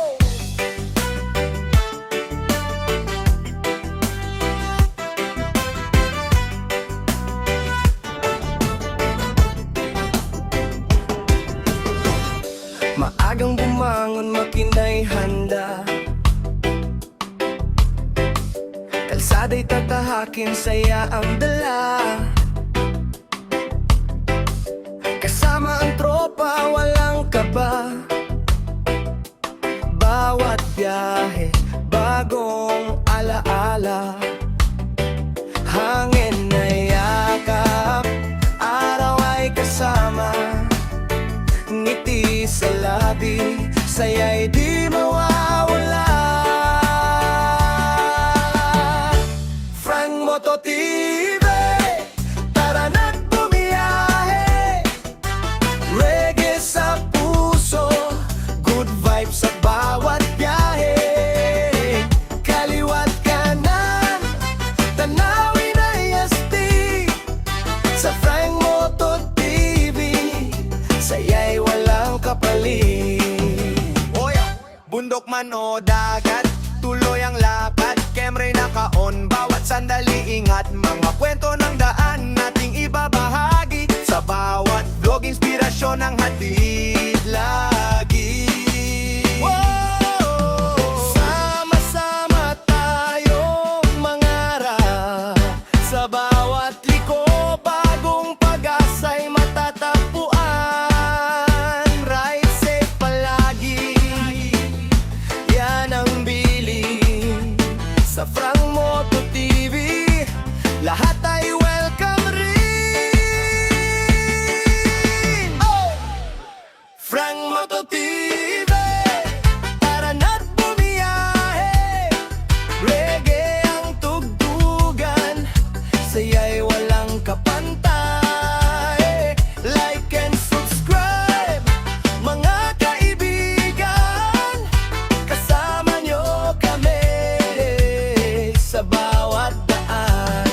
Maagang bumangon, makina'y handa. Kalsada'y tatahakin, saya ang dala. Kasama ang tropa, walang kaba. Bawat biyahe, bagong alaala. Hanggang Moto TV, tara na't bumiyahe. Reggae sa puso, good vibes sa bawat biyahe. Kaliwat kanan, tanawin ay astig. Sa Frank Moto TV, saya'y walang kapalit. Bundok man o dagat, tuloy ang lakad. Camry naka-on, bawat sandali ingat. Mga kwento ng daan nating ibabahagi. Sa bawat vlog, inspirasyon ang hatid lagi. Sama-sama tayong mangarap. Sa bawat liko, bagong pag-asa'y matatagpuan. Ride safe palagi, yan ang bilin. Sa Frank Moto TV, lahat ay welcome rin. Frank Moto TV, tara na't bumiyahe. Reggae ang tugtugan, saya'y walang kapantay. Like and subscribe, mga kaibigan. Kasama nyo kami sa bawat daan.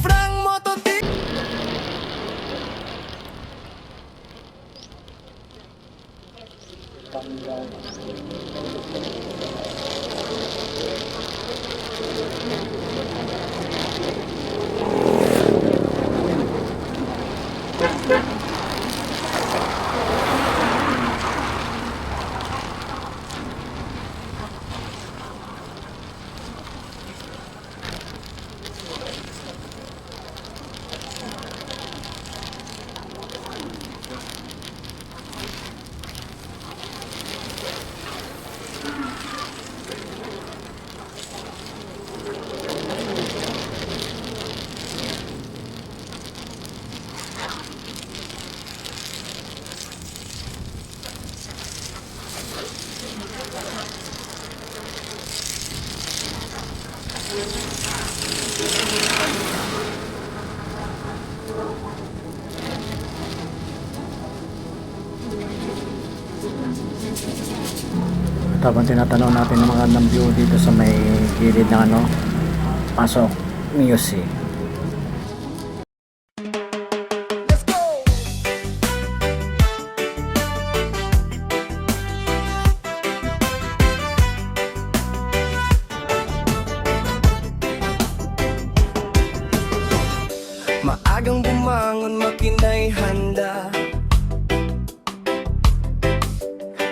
Frank Moto TV. Tapos tinatanaw natin ang magandang view dito sa may gilid na pasok music. Let's go! Maagang bumangon, makina'y handa.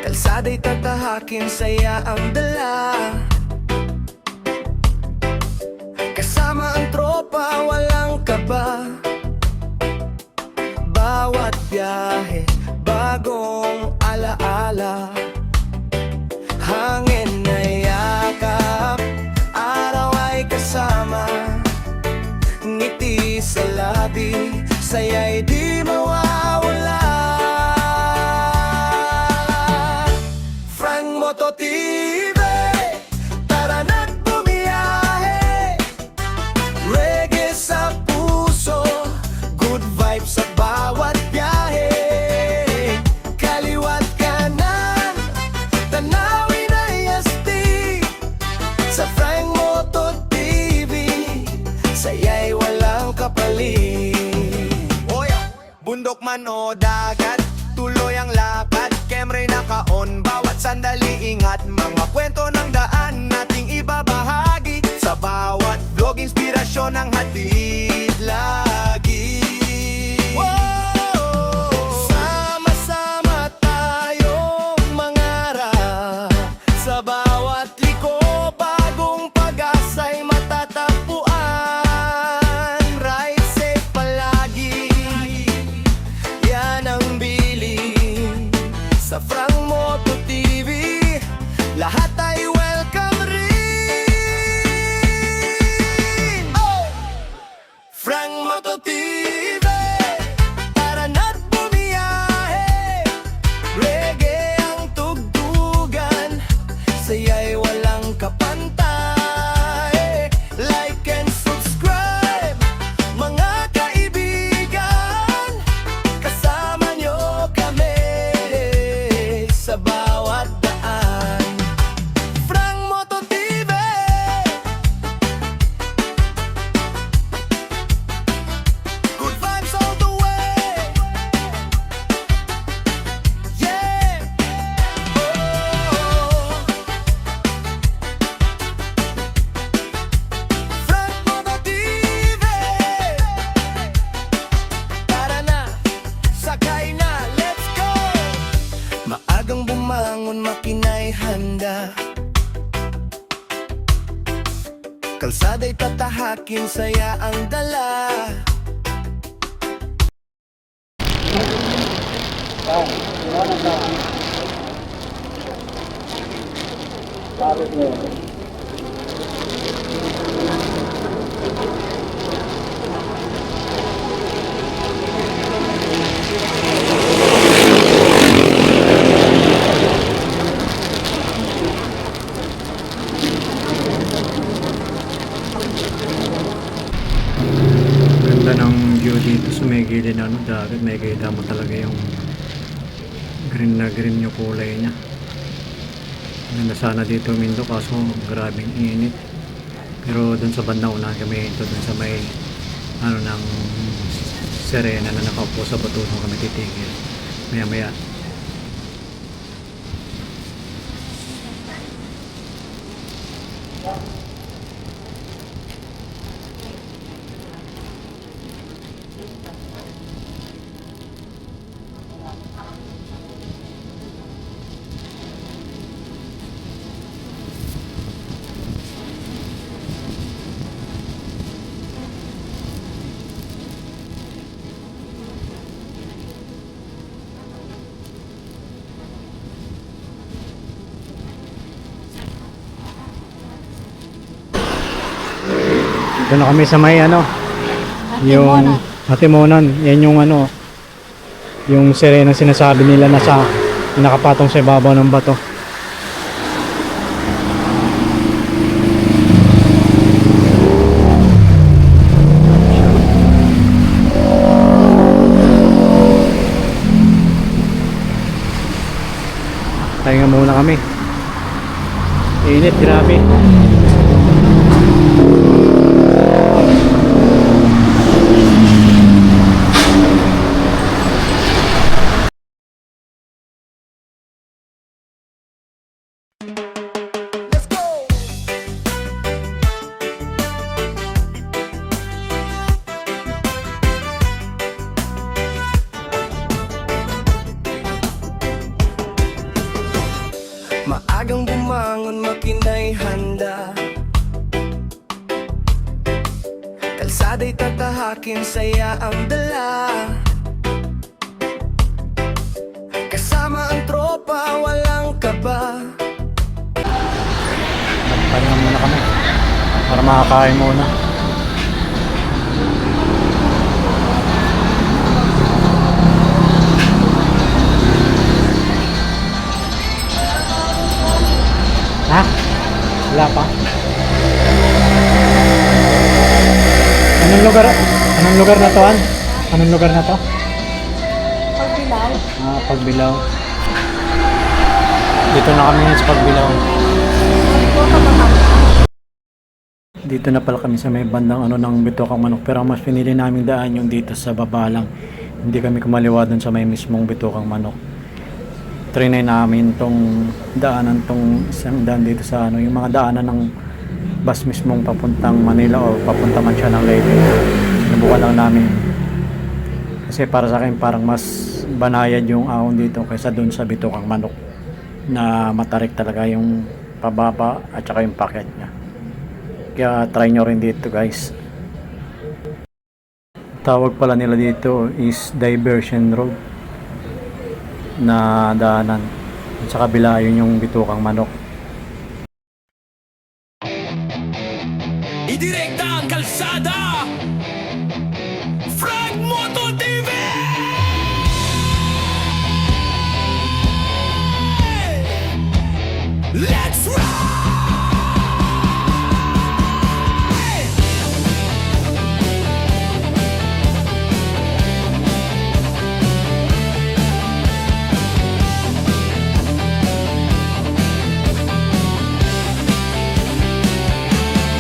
Kalsada'y tatahakin, saya ang dala. Kasama ang tropa, walang kaba. Bawat biyahe, bagong alaala. Hangin na yakap, araw ay kasama. Ngiti sa labi, saya'y di mawawala. Frank Moto TV, tara na't bumiyahe. Reggae sa puso, good vibes sa bawat biyahe. Kaliwat kanan, tanawin ay astig. Sa Frank Moto TV, saya'y walang kapalit. Bundok man o dagat, tuloy ang lakad. Camry naka-on, bawat sandali ingat. Mga kwento ng daan nating ibabahagi. Sa bawat vlog, inspirasyon ang hatid lagi. Sama-sama tayong mangarap. Sa bawat liko, bagong pag-asa'y matatagpuan. Ride safe palagi, yan ang bilin. Sa Frank Moto TV, lahat ay welcome rin. Frank Moto tatahakin, saya ang dala. Ganda ng view dito sa may gilid ng dagat. May kita mo talaga yung green na green yung kulay niya. Ganda sana dito mindo kaso grabing init. Pero dun sa banda unahan kami ito dun sa may ano ng Serena na nakaupo sa batuno kami titigil. Maya maya. Ito na kami sa may ano, yung Hatimonan. Yan yung ano, yung Serena sinasabi nila na sa nakapatong sa ibabaw ng bato. Tayo muna kami. Init, grabe. Maagang bumangon, makina'y handa. Kalsada'y tatahakin, saya ang dala. Kasama ang tropa, walang kaba. Pahinga muna kami para makakain muna. Ha? Wala pa? Anong lugar? Anong lugar na to, An? Anong lugar na to? Pagbilaw. Ah, Pagbilaw. Dito na kami sa Pagbilaw. Dito na pala kami sa may bandang ano ng Bitokang Manok, pero mas pinili namin daan yung dito sa baba lang. Hindi kami kumaliwa dun sa may mismong Bitokang Manok. Trinay namin tong daanan, tong isang daan dito sa ano, yung mga daanan ng bus mismong papuntang Manila o papunta man siya ng Leyte. Sinubukan lang namin kasi para sa akin parang mas banayad yung ahon dito kaysa dun sa Bitokang Manok na matarik talaga yung pababa at saka yung packet niya. Kaya try nyo rin dito, guys. Tawag pala nila dito is Diversion Road na daanan. Sa kabila yun yung Bitokang Manok. Idirekta ang kalsada, Frag Moto TV! Let's ride!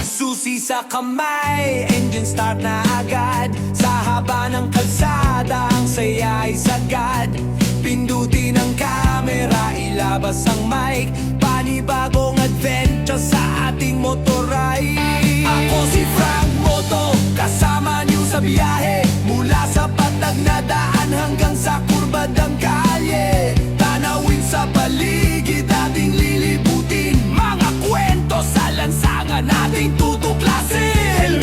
Susi sa kamay, engine start na agad. Sa haba ng kalsada, ang saya ay sagad. Pindutin ang camera, ilabas ang mic. Panibagong adventure sa ating motorride. Ako si Frank Moto, kasama niyo sa biyahe. Mula sa patag na daan hanggang sa kurbadang kalye. Tanawin sa paligid, ating lilibutin. Mga kwento sa lansangan, ating tutuklasin.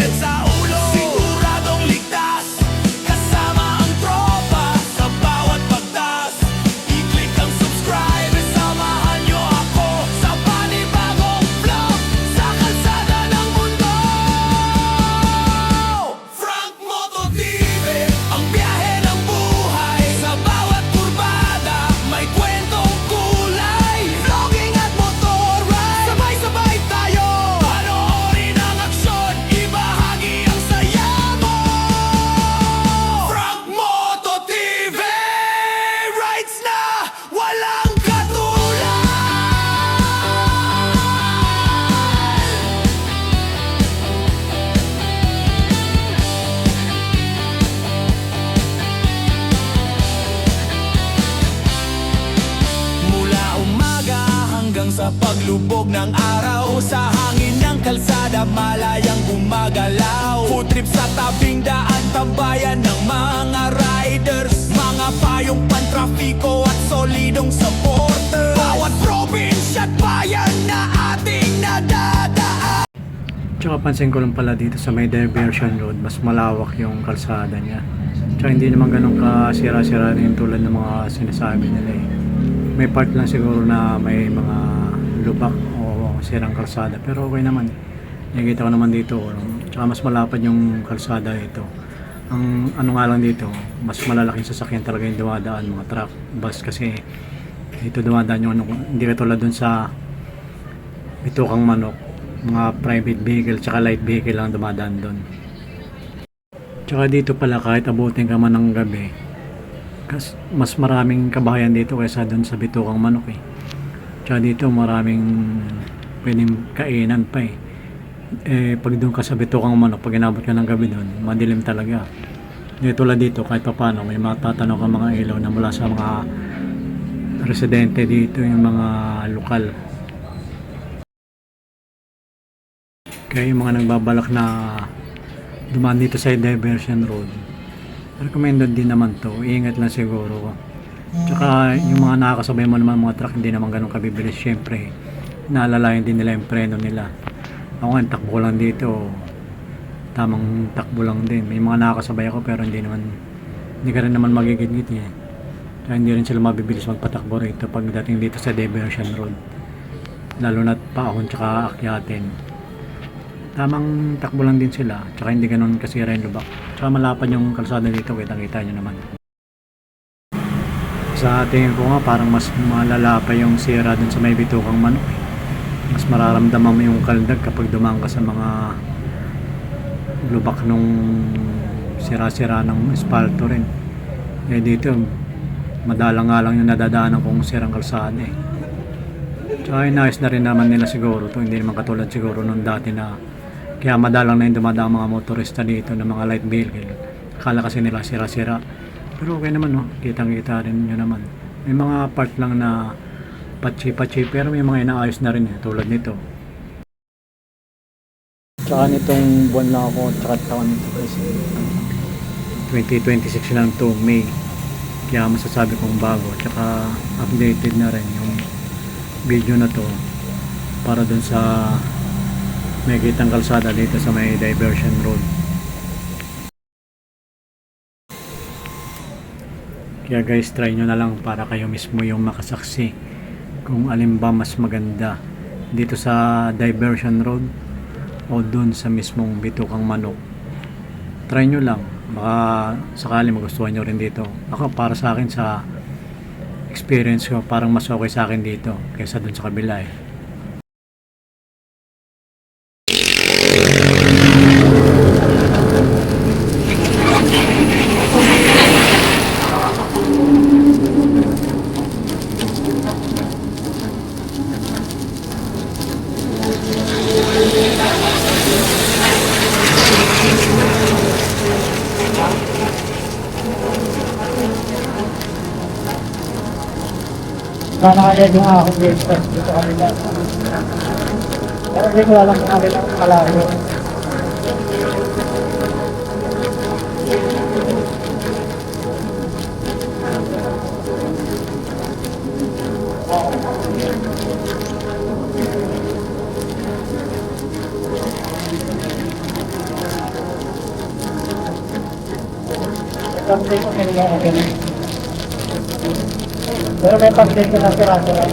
paglubog ng araw. Sa hangin ng kalsada, malayang gumagalaw. Food trip sa tabing daan, tambayan ng mga riders. Mga payong pantrafiko at solidong supporter. Bawat probinsya at bayan na ating nadadaan. Tsaka pansin ko lang pala dito sa may diversion road, mas malawak yung kalsada niya. Tsaka hindi naman ganun kasira-sira rin tulad ng mga sinasabi nila eh. May part lang siguro na may mga lubak o sirang kalsada, pero okay naman. Nakikita ko naman dito, tsaka mas malapad yung kalsada ito. Ang ano nga lang dito, mas malalaking sasakyan talaga yung dumadaan, mga truck, bus, kasi dito dumadaan yung ano, hindi katulad dun sa Bitukang Manok, mga private vehicle tsaka light vehicle lang dumadaan doon. Tsaka dito pala kahit abutin ka man ng gabi, mas maraming kabahayan dito kaysa doon sa Bitukang Manok eh. Tsaka dito maraming pwedeng kainan pa eh. Pag doon ka sa Bitukang Manok, pag inabot ka ng gabi doon, madilim talaga. Dito tulad dito kahit paano may matatanong ka mga ilaw na mula sa mga residente dito, yung mga lokal. Kaya yung mga nagbabalak na dumaan dito sa diversion road, recommended din naman to. Iingat lang siguro. Tsaka yung mga nakakasabay mo naman mga truck, hindi naman ganun kabibilis. Syempre, naalalayan din nila yung preno nila. Ako nga, takbo lang dito. Tamang takbo lang din. May mga nakakasabay ako pero hindi ka rin naman magigit-git eh. Kaya hindi rin sila mabibilis magpatakbo rito pagdating dito sa diversion road. Lalo na't paahon tsaka akyatin. Tamang takbo lang din sila, tsaka hindi ganun kasira yung lubak. Tsaka malapad yung kalsada dito, kitang-kita nyo naman. Sa tingin ko nga, parang mas malala pa yung sira dun sa may Bitukang Manok eh. Mas mararamdaman mo yung kaldag kapag dumaan ka sa mga lubak nung sira-sira ng espalto rin. Dito, madalang nga lang yung nadadaanan kong sirang kalsada eh. Tsaka inayos na rin naman nila siguro to, hindi naman katulad siguro nung dati na kaya madalang na yung dumadaan mga motorista dito ng mga light vehicle. Akala kasi nila sira-sira. Pero okay naman no, kitang-kita rin nyo naman. May mga part lang na patsi-patsi pero may mga inaayos na rin eh, tulad nito. Tsaka nitong buwan lang ako, tsaka taon nito kasi 2026 lang to, May. Kaya masasabi kong bago. Tsaka updated na rin yung video na to para dun sa may kitang kalsada dito sa may diversion road. Kaya guys, try nyo na lang para kayo mismo yung makasaksi kung alin ba mas maganda dito sa diversion road o dun sa mismong Bitukang Manok. Try nyo lang, baka sakali magustuhan nyo rin dito. Ako para sa akin, sa experience ko, parang mas okay sa akin dito kaysa dun sa kabila eh. Nakakagad yung akong game test dito kanila. Pero hindi ko alam kung kanila kalayo. Something ko kanila ako. Pero may pag-din ko na sirado lang.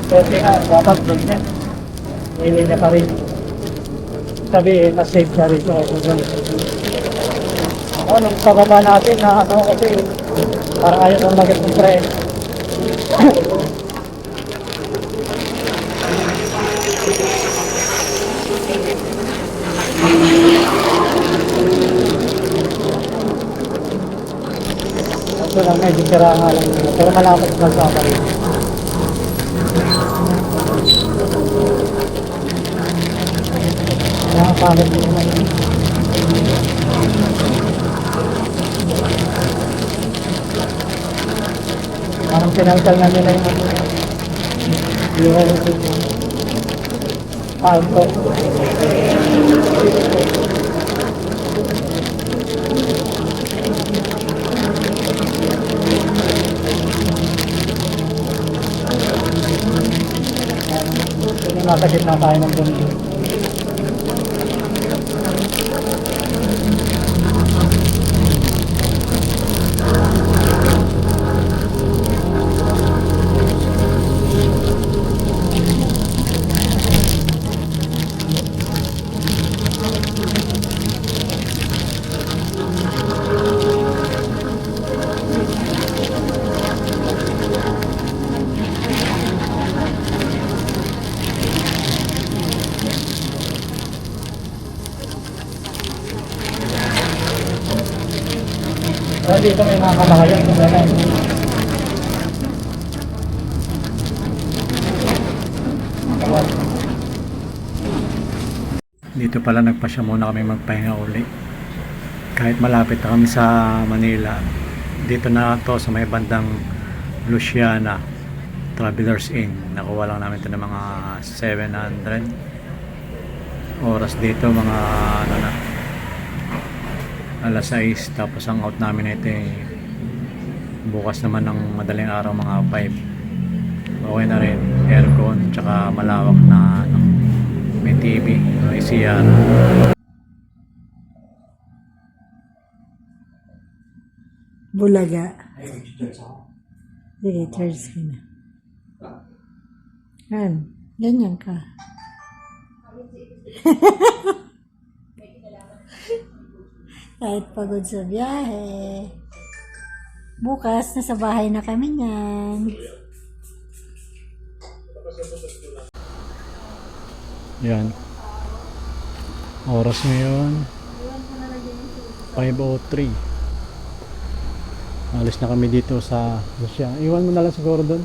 Kasi nga, dapat doon yan. Hindi niya pa rin. Sabihin, na-save siya rin ito. Ako, nung pababa natin na ano kasi parang ayaw nang magit ng tren. Ito lang, medyo sira nga lang nila. Pero malapit na sa rin. Nakapagod mo naman yun. Parang pinangkal na nila yung palto. Nasa gitna tayo ng bundok. So, dito may mga kamakayan. Dito pala nagpasya muna kami magpahinga uli. Kahit malapit na kami sa Manila, dito na to sa may bandang Luciana Travelers Inn. Nakuha lang namin ito ng mga 700 oras dito, mga ano na, alas 6. Tapos ang out namin ito bukas naman ng madaling araw, mga 5. Okay na rin, aircon, tsaka malawak na ano, may TV, may CR. Bulaga. Sige, charge ka na. Yan. Ganyan ka. Kahit pagod sa biyahe. Bukas, nasa bahay na kami niyan. Yan. Oras ngayon 5:03. Alis na kami dito sa Luciana. Iwan mo na lang siguro doon.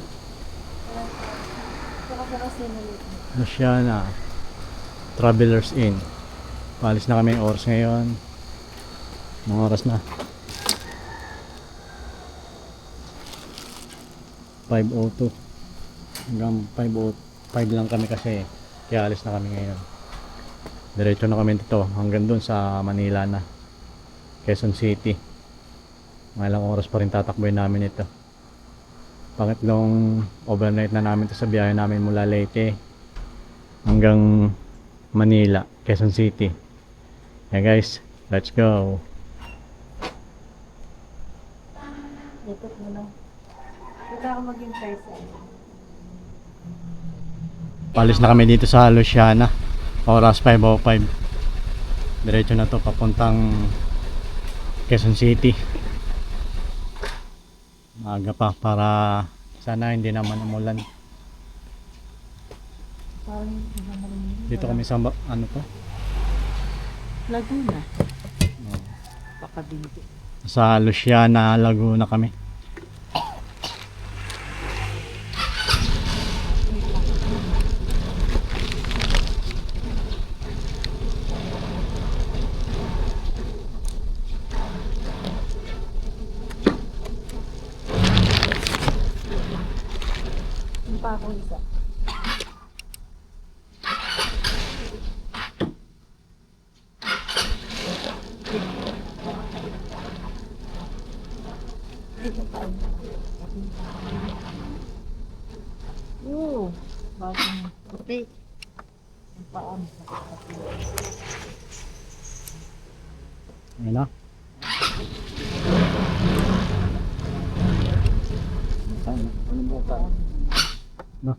Luciana Travelers Inn. Paalis na kami. Oras ngayon. Mga oras na 5:02. Hanggang 5:05 lang kami kasi kaya alis na kami ngayon. Diretso na kami dito hanggang doon sa Manila na, Quezon City. Mga ilang oras pa rin tatakboy namin ito. Pangatlong overnight na namin ito sa biyahe namin mula Leyte hanggang Manila, Quezon City. Yeah guys, let's go. Ikot mo lang. Huwag ako maghintay sa Palis na kami dito sa Luciana. Oras 5:05. Diretso na to papuntang Quezon City. Maaga pa para sana hindi naman umulan. Dito kami sa ano to? Laguna. Pakabinti. Sa Luciana, Laguna kami. Yung pa akong isa. Bagong puti. Ang paan. Ayun na. No.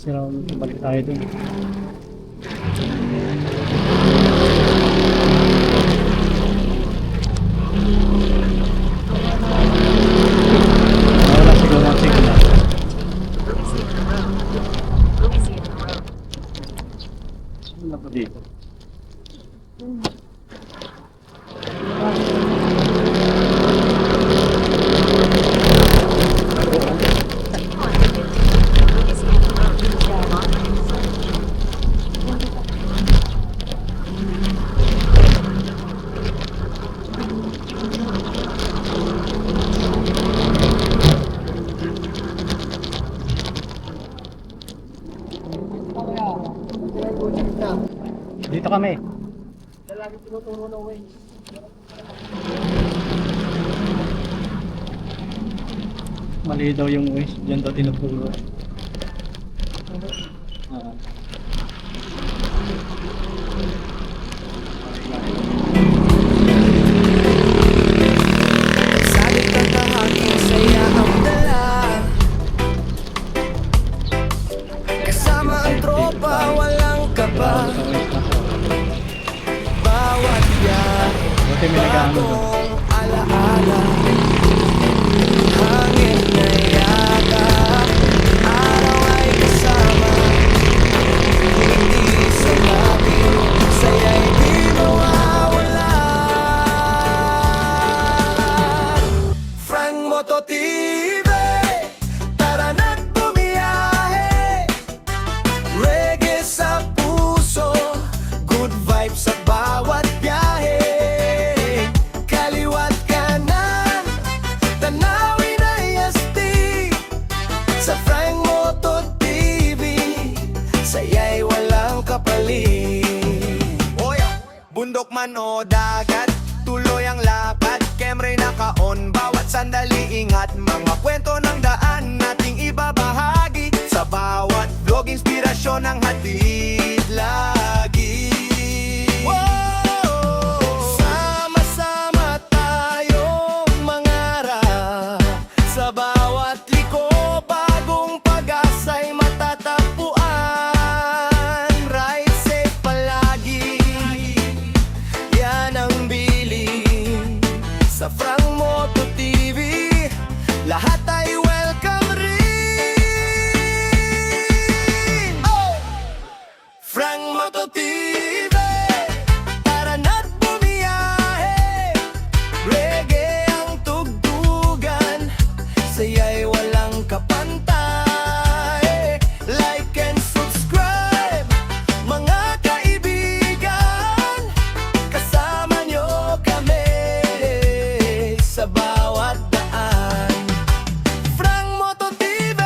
Pero balik tayo dun. Wala siguro ang signal. Lucy in the road. Lucy in the road. Wala pa dito. Lucy in the road. Dito kami. Mali daw yung ways. Diyan daw tinuturo. Ah. Sabi ka aking saya ang dala. Kasama ang tropa, walang kaba. Bawat biyahe, Buti may nag-ano doon. bagong alaala. Hangin na yakap, araw ay kasama. Hindi sa labi, saya'y di mawawala. Frank Moto TV, tara na't bumiyahe. Reggae sa puso, good vibes sa bawat biyahe. Kaliwat kanan, tanawin ay astig. Sa Frank Moto TV, saya'y walang kapalit. Oy, bundok man o dagat, tuloy ang lapad. Camry naka-on, bawat sandali ingat. Mga kwento ng daan nating ibabahagi. Sa bawat vlog, inspirasyon ang hatid lagi. Sama-sama tayong mangarap. Sa bawat liko, bagong pag-asa'y matatagpuan. Ride safe palagi, yan ang bilin. Sa Frank Moto TV, lahat ay welcome rin. Oh! Frank Moto TV, tara na't bumiyahe. Reggae ang tugtugan, saya'y walang kapantay. Like and subscribe, mga kaibigan. Kasama nyo kami sa bawat daan. Frank Moto TV,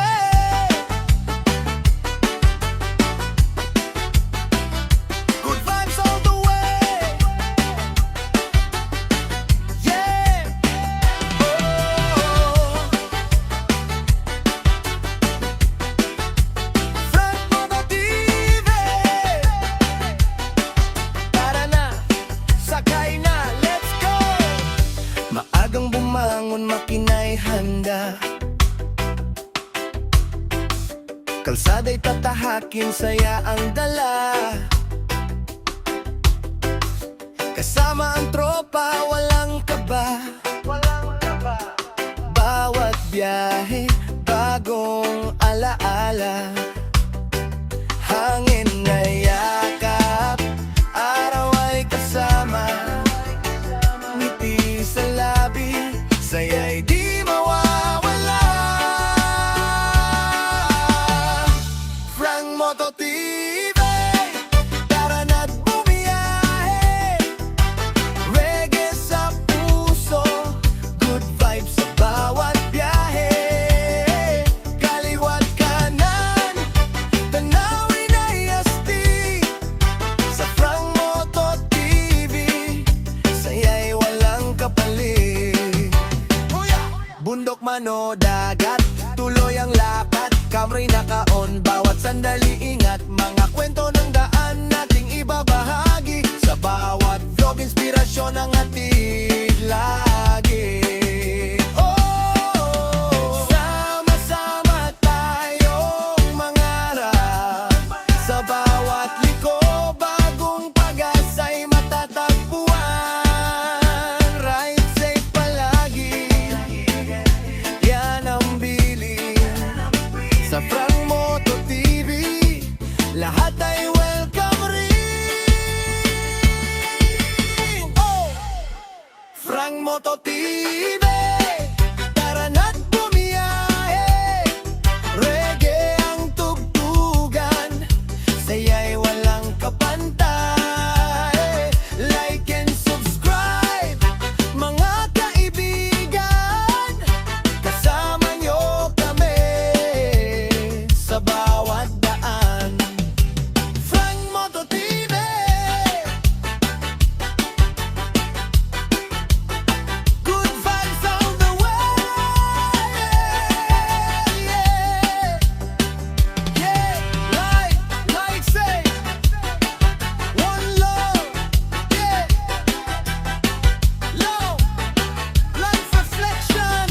good vibes all the way. Yeah. Oh. Frank Moto TV, tara na, sakay na, let's go. Maagang bumangon, makina'y handa. Kalsada'y tatahakin, saya ang dala. Kasama ang tropa, walang kaba. Bawat biyahe, bagong alaala. Hangin na yakap, araw ay kasama. Ngiti sa labi, saya'y di mawawala. Frank Moto TV, tara na't bumiyahe. Reggae sa puso, good vibes sa bawat biyahe. Kaliwat kanan, tanawin ay astig. Sa Frank Moto TV, saya'y walang kapalit. Bundok man o dagat, tuloy ang lakad. Camry naka-on, bawat sandali ingat. Mga kwento ng daan nating ibabahagi. Sa bawat vlog, inspirasyon ang hatid lagi. Oh, sama-sama tayong mangarap. Moto TV. Tara na't bumiyahe, reggae ang tugtugan, saya'y walang kapantay. Like and subscribe, mga kaibigan, kasama nyo kami sa bawat daan. Frank Moto TV. Good vibes all the way. Yeah, like say, one love. Yeah, love, life reflection.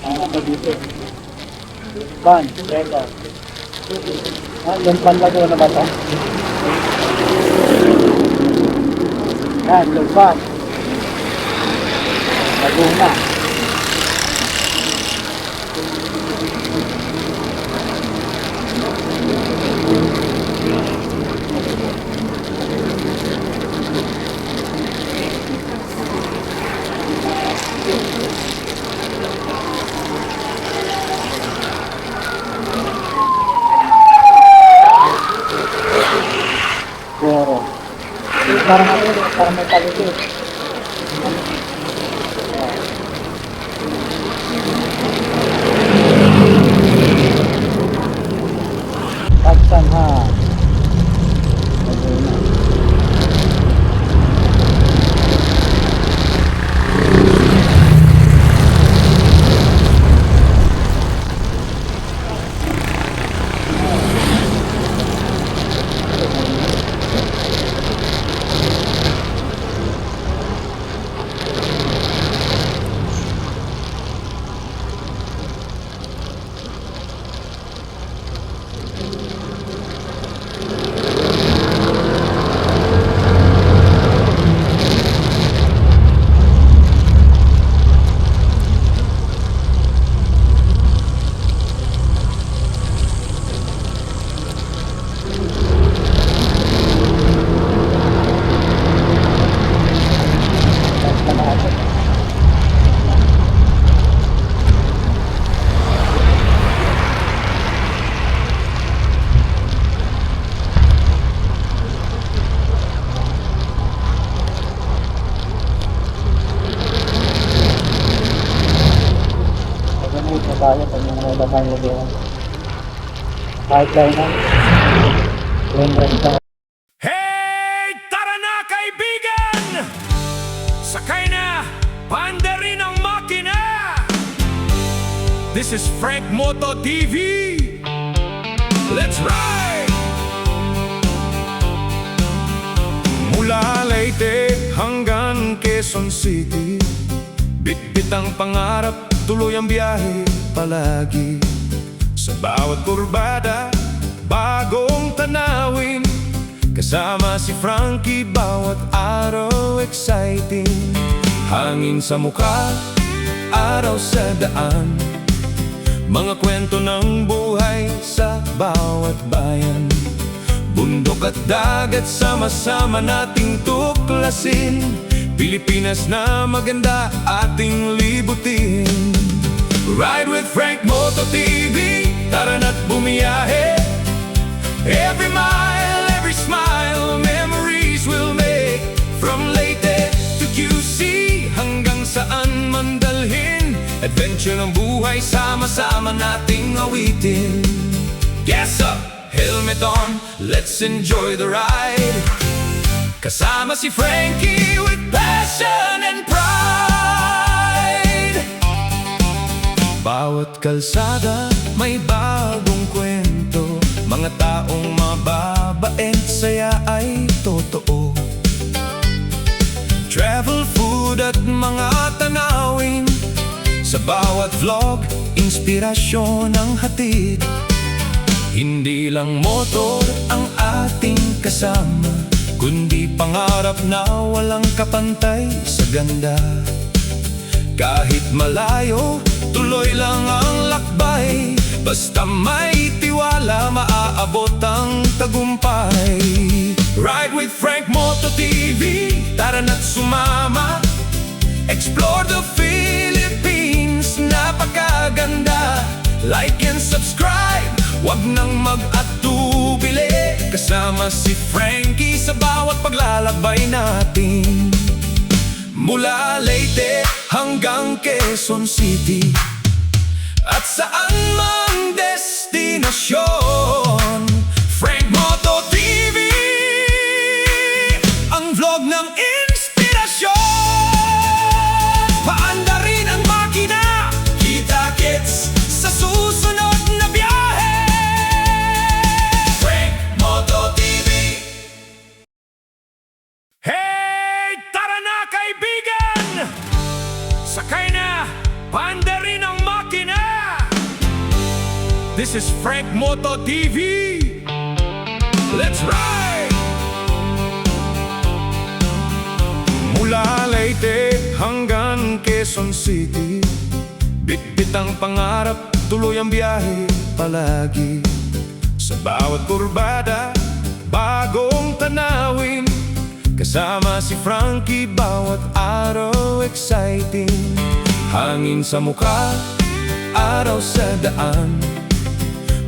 Ano dito? Ban, teka. Yung panlago na ba ito? Yan, Lugban. Laguna. Pero, parang may paligid. Pagsan ha. Laguna. Pag-gamit na tayo pag nangyayla tayo lagyan. Kahit tayo na. Yung renta. Hey! Tara na kaibigan! Sakay na! Panda rin ang makina! This is Frank Moto TV! Let's ride! Mula Leyte hanggang Quezon City, bitbit ang pangarap, tuloy ang biyahe palagi. Sa bawat kurbada, bagong tanawin, kasama si Frankie bawat araw exciting. Hangin sa mukha, araw sa daan, mga kwento ng buhay sa bawat bayan. Bundok at dagat, sama-sama nating tuklasin, Pilipinas na maganda ating libutin. Ride with Frank Moto TV, tara na't bumiyahe. Every mile, every smile, memories we'll make. From Leyte to QC, hanggang saan man dalhin, adventure ng buhay, sama-sama nating awitin. Gas up, helmet on, let's enjoy the ride. Kasama si Frankie with passion and pride. Bawat kalsada may bagong kwento, mga taong mababain, saya ay totoo. Travel, food at mga tanawin, sa bawat vlog, inspirasyon ang hatid. Hindi lang motor ang ating kasama, kundi pangarap na walang kapantay sa ganda. Kahit malayo, tuloy lang ang lakbay, basta may tiwala, maaabot ang tagumpay. Ride with Frank Moto TV, tara na't sumama. Explore the Philippines, napakaganda. Like and subscribe, wag nang mag-atubili. Kasama si Frankie sa bawat paglalakbay natin. Mula Leyte hanggang Quezon City, at saan mang destinasyon, Frank Moto TV, ang vlog ng inspirasyon. Paanda rin ang makina, kita-kits sa susunod na biyahe. Frank Moto TV. Hey, tara na kaibigan! Sakay na, paanda rin ang makina. This is Frank Moto TV. Let's ride! Mula Leyte hanggang Quezon City, bitbit ang pangarap, tuloy ang biyahe palagi. Sa bawat kurbada, bagong tanawin, kasama si Frankie bawat araw exciting. Hangin sa mukha, araw sa daan,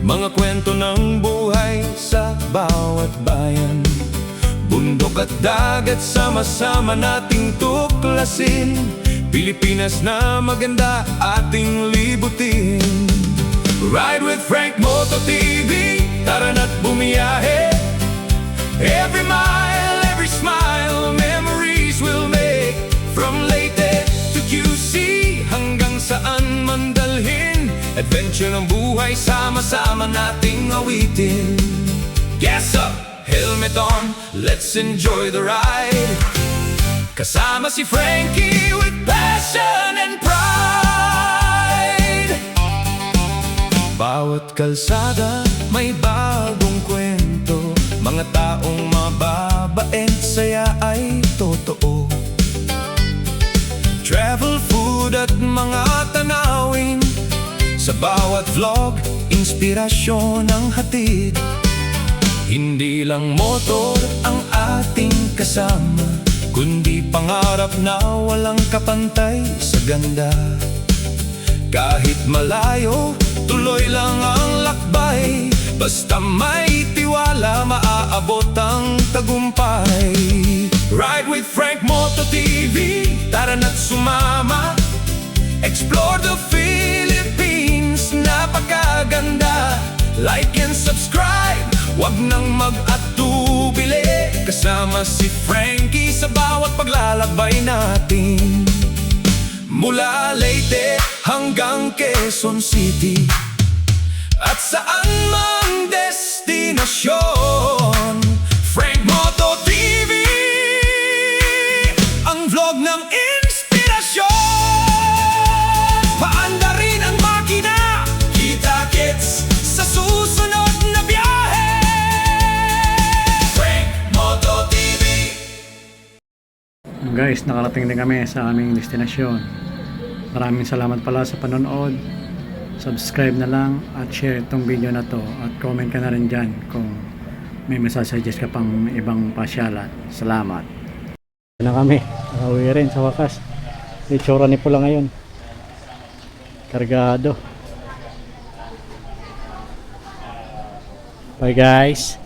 mga kwento ng buhay sa bawat bayan. Bundok at dagat, sama-sama nating tuklasin. Pilipinas na maganda, ating libutin. Ride with Frank Moto TV, tara na't bumiyahe. Every mile, every smile, memories we'll make. From Leyte to QC, hanggang saan man dalhin. Adventure ng buhay, sama-sama nating awitin. Gas up, helmet on, let's enjoy the ride. Kasama si Frankie with passion and pride. Bawat kalsada may bagong kwento, mga taong mababain, saya ay totoo. Travel, food at mga tanawin, sa bawat vlog, inspirasyon ang hatid. Hindi lang motor ang ating kasama, kundi pangarap na walang kapantay sa ganda. Kahit malayo, tuloy lang ang lakbay, basta may tiwala, maaabot ang tagumpay. Ride with Frank Moto TV, tara na't sumama. Explore the Philippines, napakaganda. Like and subscribe, wag nang mag-atubili. Kasama si Frankie sa bawat paglalakbay natin. Mula Leyte hanggang Quezon City, at saan mang destinasyon, Frank Moto TV, ang vlog ng inspirasyon. Paanda rin ang makina, kita-kits sa susunod na biyahe. Frank Moto TV. Guys, nakarating din kami sa aming destinasyon. Maraming salamat pala sa panonood. Subscribe na lang at share itong video na to, at comment ka na rin dyan kung may masasuggest ka pang ibang pasyalan. Salamat. Na kami, nakauwi rin sa wakas. Itsura ni Pula ngayon, kargado. Bye guys.